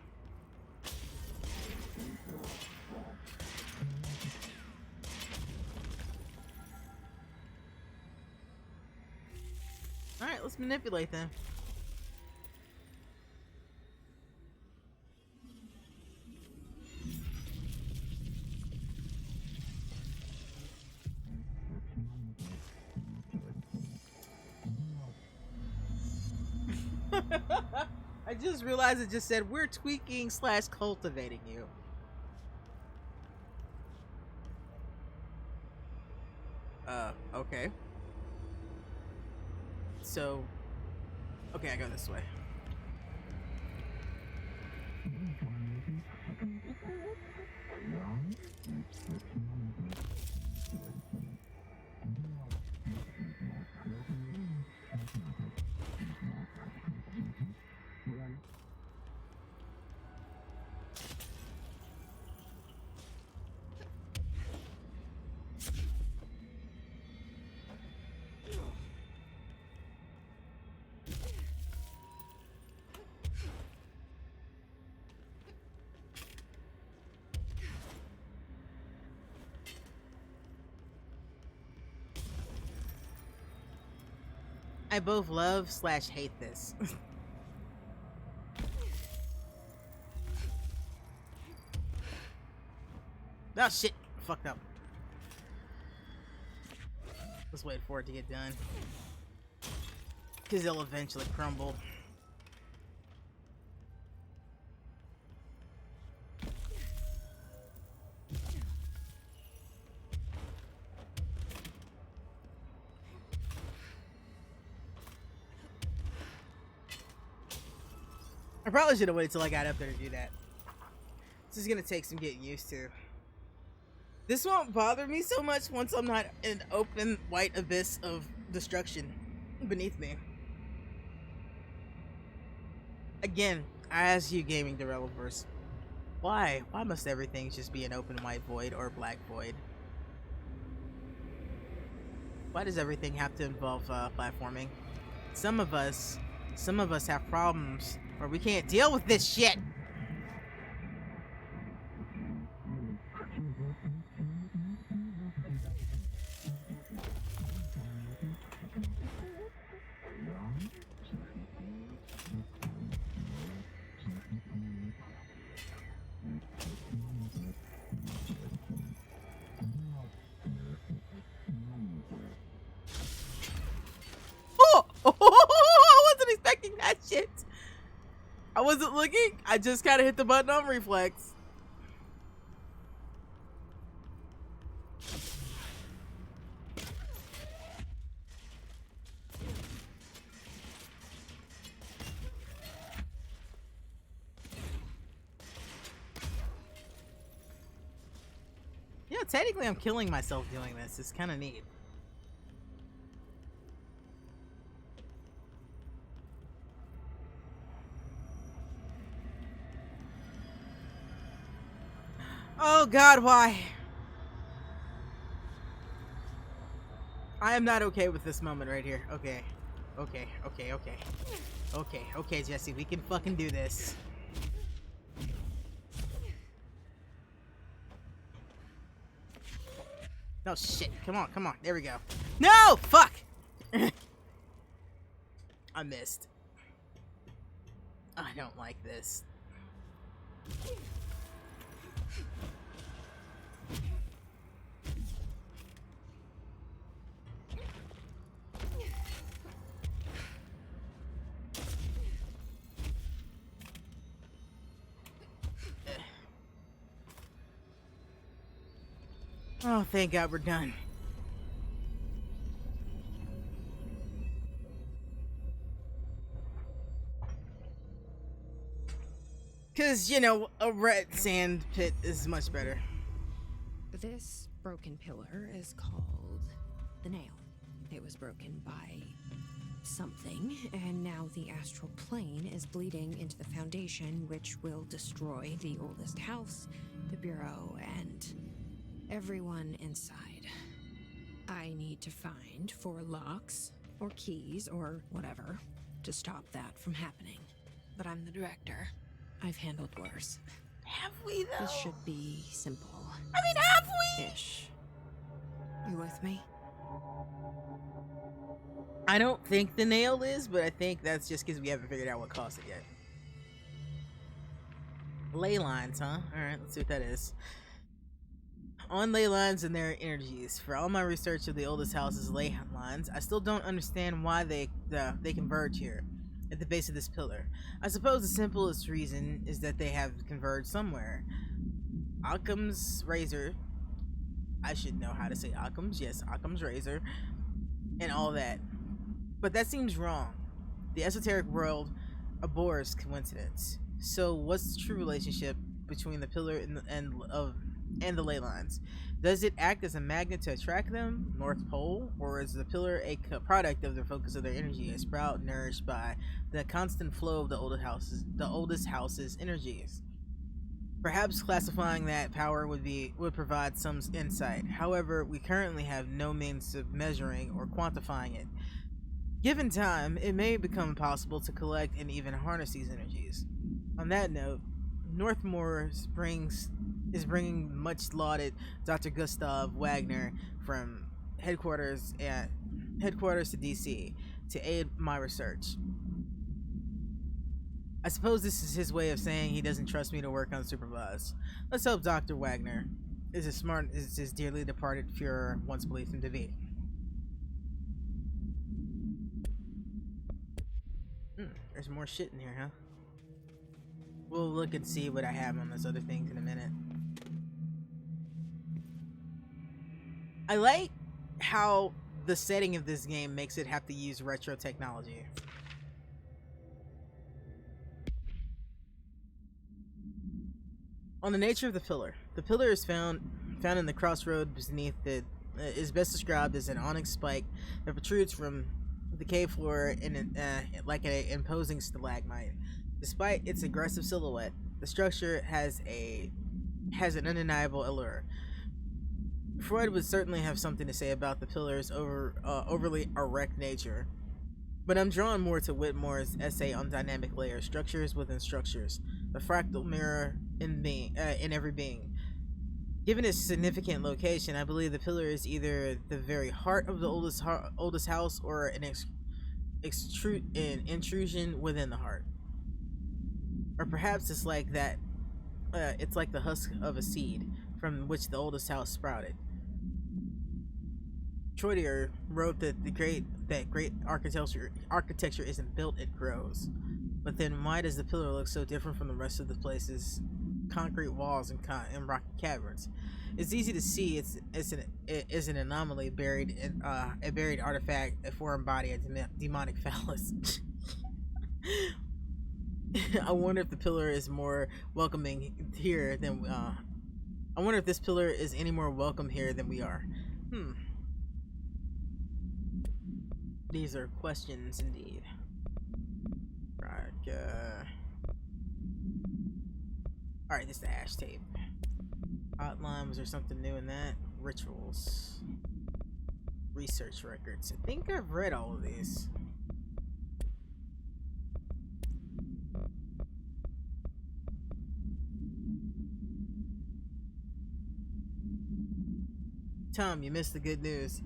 Alright, let's manipulate them. I just realized it just said we're tweaking / cultivating you. Okay. So, okay, I go this way. I both love / hate this. Oh shit, fucked up. Let's wait for it to get done. Because it'll eventually crumble. I probably should have waited till I got up there to do that. This is gonna take some getting used to. This won't bother me so much once I'm not in an open white abyss of destruction beneath me. Again, I ask you gaming developers, why? Why must everything just be an open white void or black void? Why does everything have to involve platforming? Some of us have problems where we can't deal with this shit. wasn't looking. I just kind of hit the button on reflex. Yeah, technically I'm killing myself doing this. It's kind of neat. Oh God, why? I am not okay with this moment right here. Okay. Okay, okay, okay. Okay, okay, Jesse, we can fucking do this. No shit. Come on, come on. There we go. No! Fuck! I missed. I don't like this. Oh, thank God we're done. Because, you know, a red sand pit is much better. This broken pillar is called the Nail. It was broken by something, and now the astral plane is bleeding into the foundation, which will destroy the oldest house, the Bureau, and everyone inside. I need to find 4 locks, or keys, or whatever, to stop that from happening. But I'm the director. I've handled worse. Have we, though? This should be simple. I mean, have we? Ish. You with me? I don't think the nail is, but I think that's just because we haven't figured out what caused it yet. Ley lines, huh? Alright, let's see what that is. On ley lines and their energies. For all my research of the oldest house's ley lines, I still don't understand why they converge here, at the base of this pillar. I suppose the simplest reason is that they have converged somewhere. Occam's razor. I should know how to say Occam's. Yes, Occam's razor. And all that. But that seems wrong. The esoteric world abhors coincidence. So what's the true relationship between the pillar and the ley lines? Does it act as a magnet to attract them, North Pole, or is the pillar a product of the focus of their energy, a sprout nourished by the constant flow of the oldest house's energies? Perhaps classifying that power would provide some insight. However, we currently have no means of measuring or quantifying it. Given time, it may become possible to collect and even harness these energies. On that note, Northmore is bringing much lauded Dr. Gustav Wagner from headquarters to DC to aid my research. I suppose this is his way of saying he doesn't trust me to work unsupervised. Let's hope Dr. Wagner is as smart as his dearly departed Fuhrer once believed him to be. There's more shit in here, huh? We'll look and see what I have on those other things in a minute. I like how the setting of this game makes it have to use retro technology. On the nature of the pillar. The pillar is found in the crossroad beneath it. Is best described as an onyx spike that protrudes from the cave floor in like an imposing stalagmite. Despite its aggressive silhouette, the structure has an undeniable allure. Freud would certainly have something to say about the pillar's overly erect nature, but I'm drawn more to Whitmore's essay on dynamic layers, structures within structures, the fractal mirror in every being. Given its significant location, I believe the pillar is either the very heart of the oldest house or an intrusion within the heart. Or perhaps it's like that. It's like the husk of a seed from which the oldest house sprouted. Troyer wrote that great architecture isn't built, it grows. But then why does the pillar look so different from the rest of the place's concrete walls and rocky caverns? It's easy to see it's an anomaly, a buried artifact, a foreign body, a demonic phallus. I wonder if the pillar is more welcoming here than I wonder if this pillar is any more welcome here than we are. These are questions indeed. Right, alright, this is the ash tape. Hotline, was there something new in that? Rituals. Research records. I think I've read all of these. Tom, you missed the good news.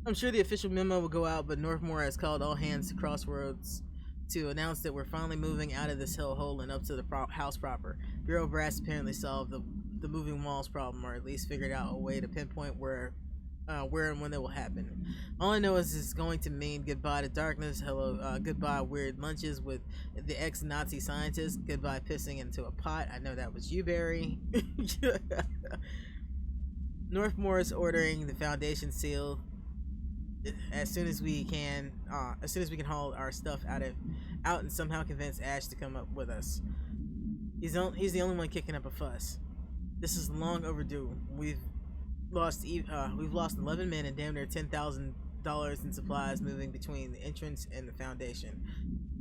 I'm sure the official memo will go out, but Northmore has called all hands to Crossroads to announce that we're finally moving out of this hellhole and up to the house proper. Bureau Brass apparently solved the moving walls problem, or at least figured out a way to pinpoint where and when it will happen. All I know is it's going to mean goodbye to darkness, goodbye weird lunches with the ex-Nazi scientist, goodbye pissing into a pot. I know that was you, Barry. Northmore is ordering the Foundation seal as soon as we can haul our stuff out and somehow convince Ash to come up with us. He's the only one kicking up a fuss. This is long overdue. We've lost 11 men and damn near $10,000 in supplies moving between the entrance and the Foundation.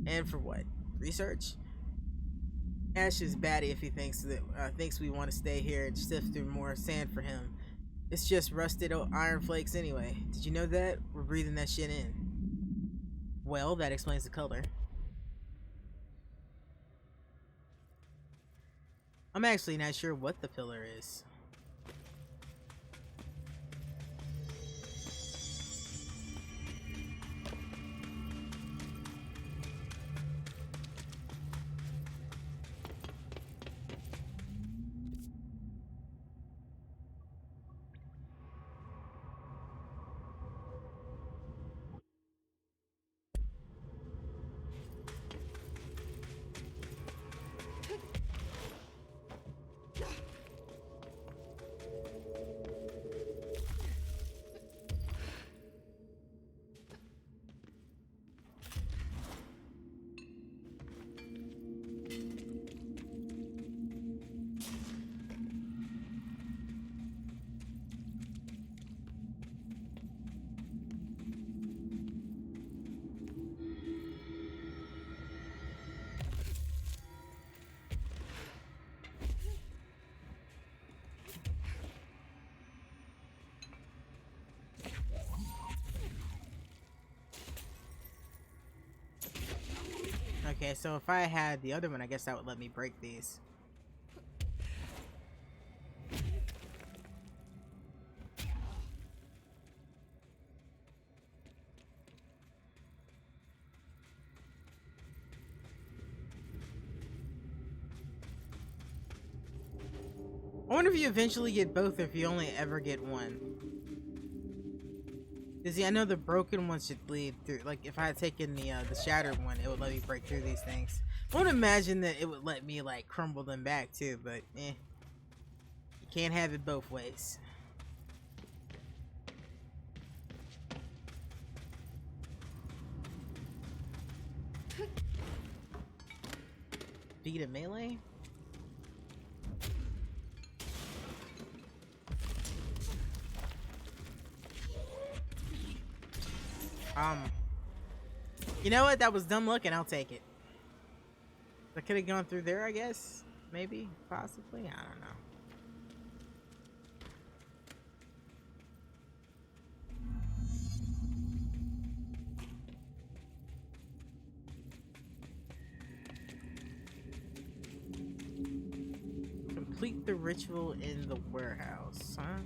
And for what? Research? Ash is batty if he thinks we want to stay here and sift through more sand for him. It's just rusted iron flakes anyway. Did you know that? We're breathing that shit in. Well, that explains the color. I'm actually not sure what the pillar is. Okay, so if I had the other one, I guess that would let me break these. I wonder if you eventually get both or if you only ever get one. See, I know the broken ones should bleed through. Like, if I had taken the shattered one, it would let me break through these things. I would imagine that it would let me, like, crumble them back, too, but, eh. You can't have it both ways. Beat a melee? You know what? That was dumb looking. I'll take it. I could have gone through there, I guess. Maybe. Possibly. I don't know. Complete the ritual in the warehouse, huh?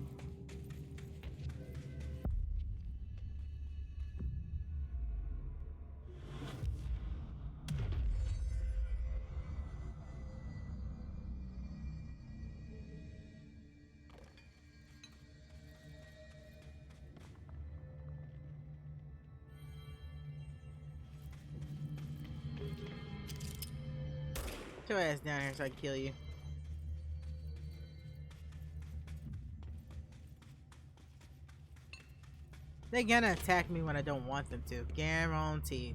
Get your ass down here so I can kill you. They're gonna attack me when I don't want them to. Guaranteed.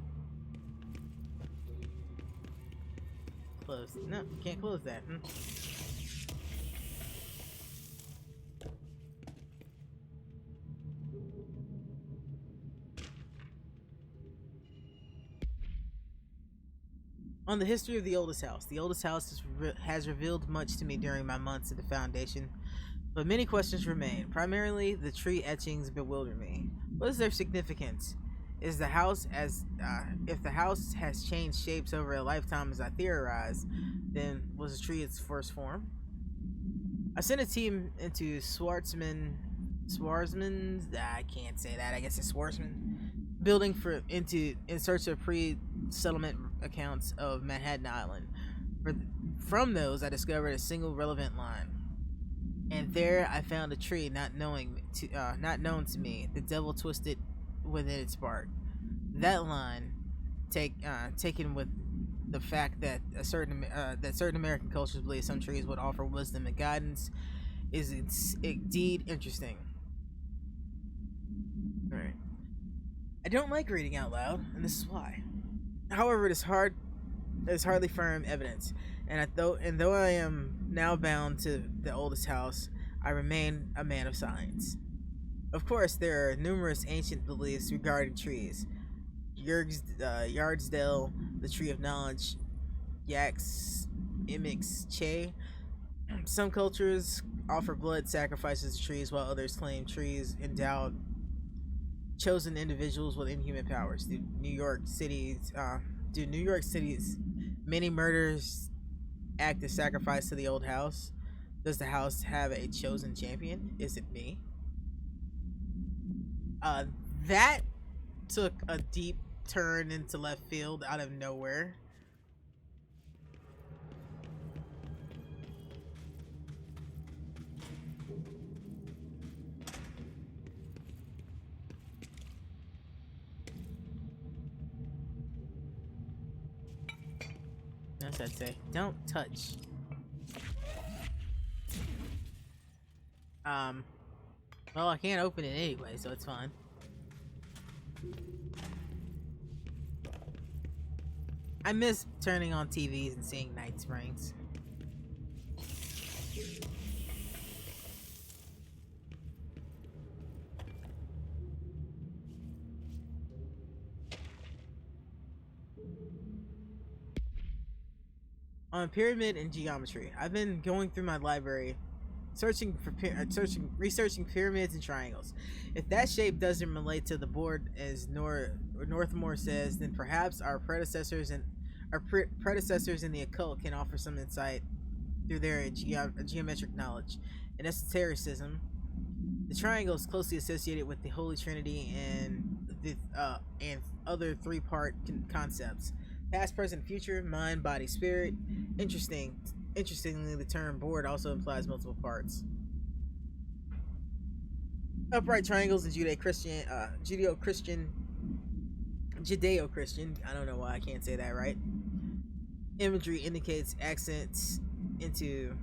Close. No, can't close that. On the history of the oldest house. The oldest house has revealed much to me during my months at the Foundation, but many questions remain. Primarily, the tree etchings bewilder me. What is their significance? Is the house if the house has changed shapes over a lifetime as I theorize, then was the tree its first form? I sent a team into Schwarzman, I can't say that, I guess it's Schwarzman, building in search of pre-settlement accounts of Manhattan Island. From those, I discovered a single relevant line. And there I found a tree not known to me, the devil twisted within its bark. That line, taken with the fact that certain American cultures believe some trees would offer wisdom and guidance, is indeed interesting. Alright. I don't like reading out loud, and this is why. However, it is hardly firm evidence, and though I am now bound to the oldest house, I remain a man of science. Of course, there are numerous ancient beliefs regarding trees. Yardsdale, the Tree of Knowledge, Yax, Imix, Che. Some cultures offer blood sacrifices to trees, while others claim trees endowed chosen individuals with inhuman powers. Do New York City's many murders act as sacrifice to the old house? Does the house have a chosen champion? Is it me? That took a deep turn into left field out of nowhere. That's what I'd say. Don't touch. Well, I can't open it anyway, so it's fine. I miss turning on TVs and seeing Night Springs. On pyramid and geometry, I've been going through my library, researching pyramids and triangles. If that shape doesn't relate to the board as Northmore says, then perhaps our predecessors in the occult can offer some insight through their geometric knowledge. In esotericism, the triangle is closely associated with the Holy Trinity and other three-part concepts: past, present, future, mind, body, spirit. Interestingly, the term board also implies multiple parts. Upright triangles in Judeo-Christian, I don't know why I can't say that right. Imagery indicates ascents into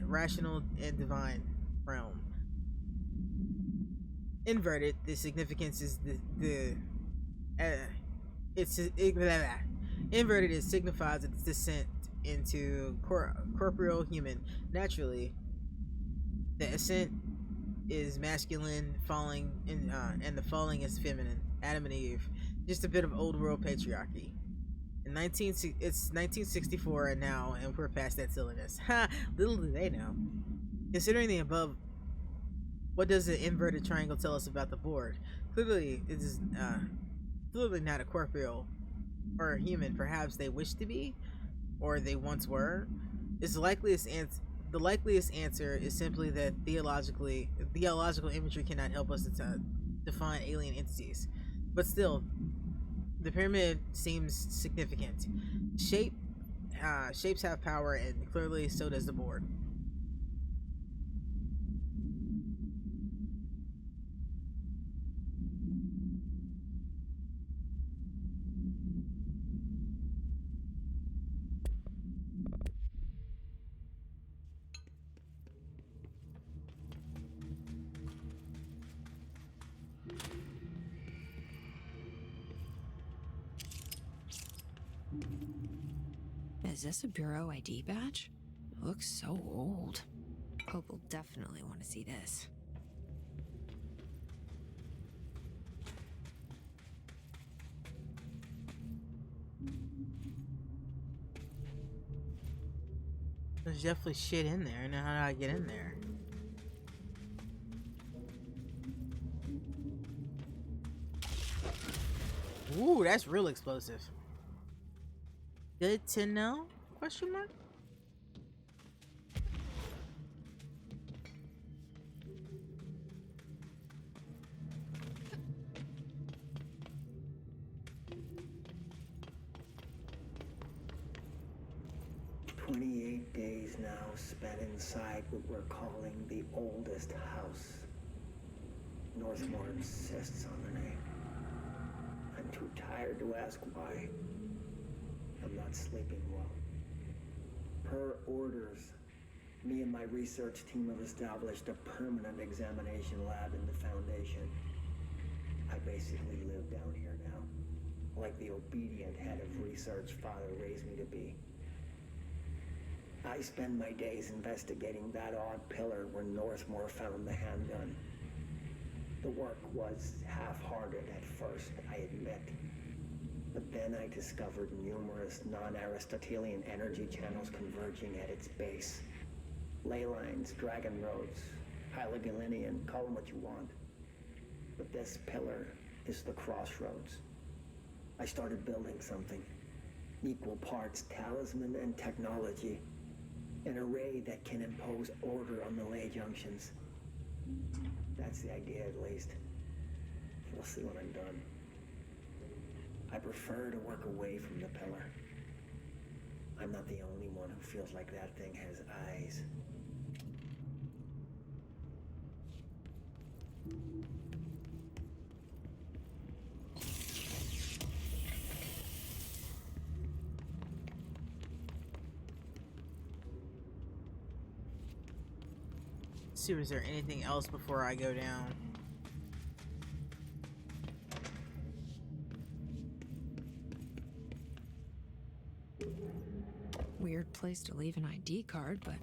rational and divine realm. Inverted, the significance is inverted, it signifies its descent into corporeal human. Naturally, the ascent is masculine, and the falling is feminine. Adam and Eve, just a bit of old world patriarchy. It's 1964 and now, and we're past that silliness. Ha! Little do they know. Considering the above, what does the inverted triangle tell us about the board? Clearly, it is clearly not a corporeal or a human. Perhaps they wish to be, or they once were. The likeliest answer is simply that theological imagery cannot help us to define alien entities. But still, the pyramid seems significant. Shapes have power, and clearly so does the board. Is this a Bureau ID badge? It looks so old. Pope will definitely want to see this. There's definitely shit in there. Now how do I get in there? Ooh, that's real explosive. Good to know? Question mark? Days now spent inside what we're calling the oldest house. Northmore insists on the name. I'm too tired to ask why. I'm not sleeping well. Per orders, me and my research team have established a permanent examination lab in the Foundation. I basically live down here now, like the obedient head of research Father raised me to be. I spend my days investigating that odd pillar where Northmore found the handgun. The work was half-hearted at first, I admit. But then I discovered numerous non-Aristotelian energy channels converging at its base. Ley lines, dragon roads, Hyligalinian, call them what you want. But this pillar is the crossroads. I started building something. Equal parts talisman and technology. An array that can impose order on the ley junctions. That's the idea, at least. We'll see when I'm done. I prefer to work away from the pillar. I'm not the only one who feels like that thing has eyes. See, is there anything else before I go down? Weird place to leave an ID card, but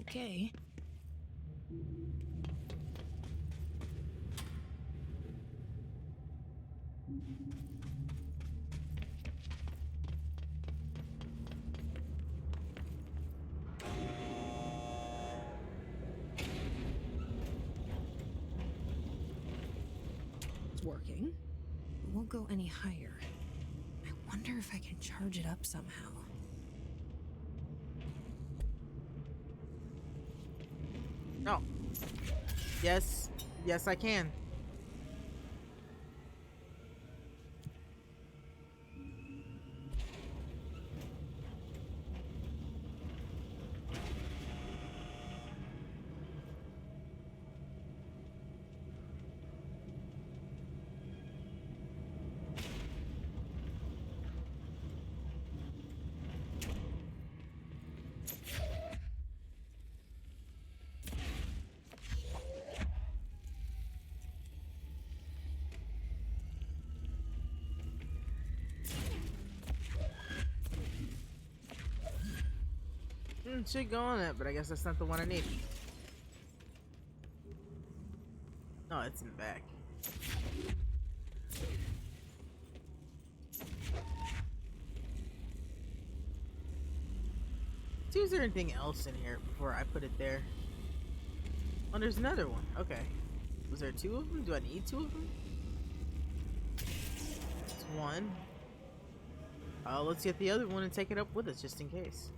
okay. It's working. It won't go any higher. I wonder if I can charge it up somehow. No. Yes. Yes, I can. Should go on it, but I guess that's not the one I need. No, it's in the back. See, is there anything else in here before I put it there? Oh, there's another one. Okay. Was there two of them? Do I need two of them? It's one. Let's get the other one and take it up with us just in case.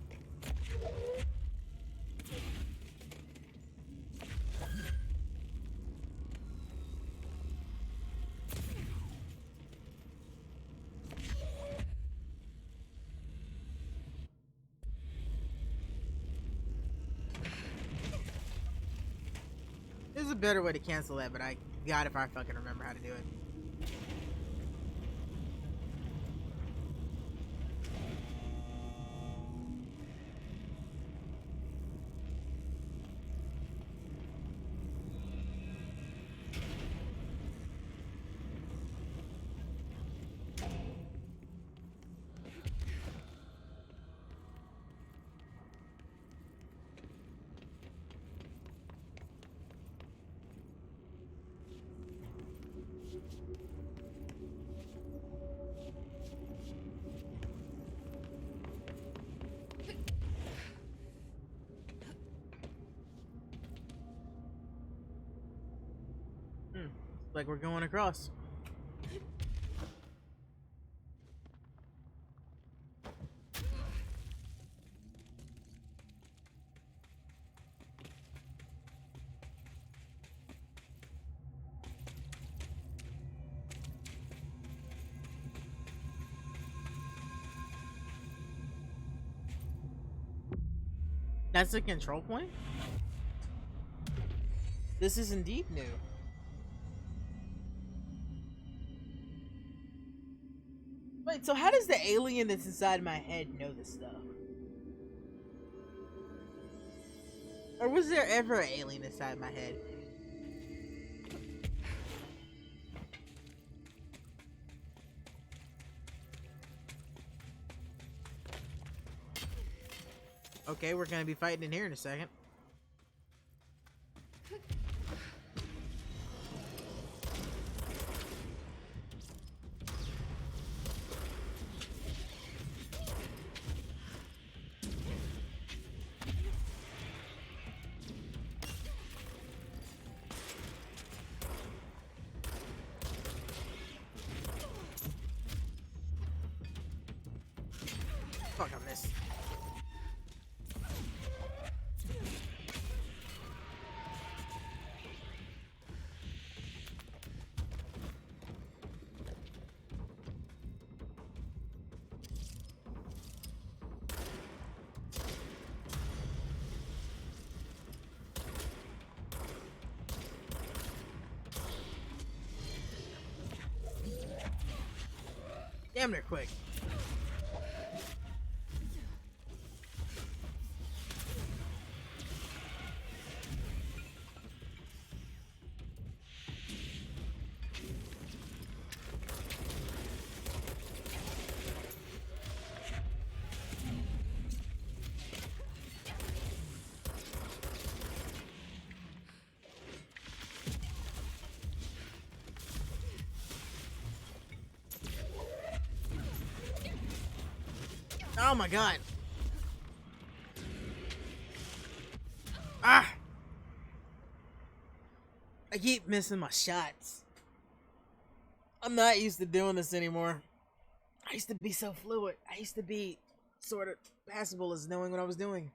There's a better way to cancel that, but I got if I fucking remember how to do it. Like we're going across. That's the control point? This is indeed new. Wait, so how does the alien that's inside my head know this stuff? Or was there ever an alien inside my head? Okay, we're gonna be fighting in here in a second. Fuck, I missed. Damn, they're quick. Oh my god. Ah! I keep missing my shots. I'm not used to doing this anymore. I used to be so fluid. I used to be sort of passable as knowing what I was doing.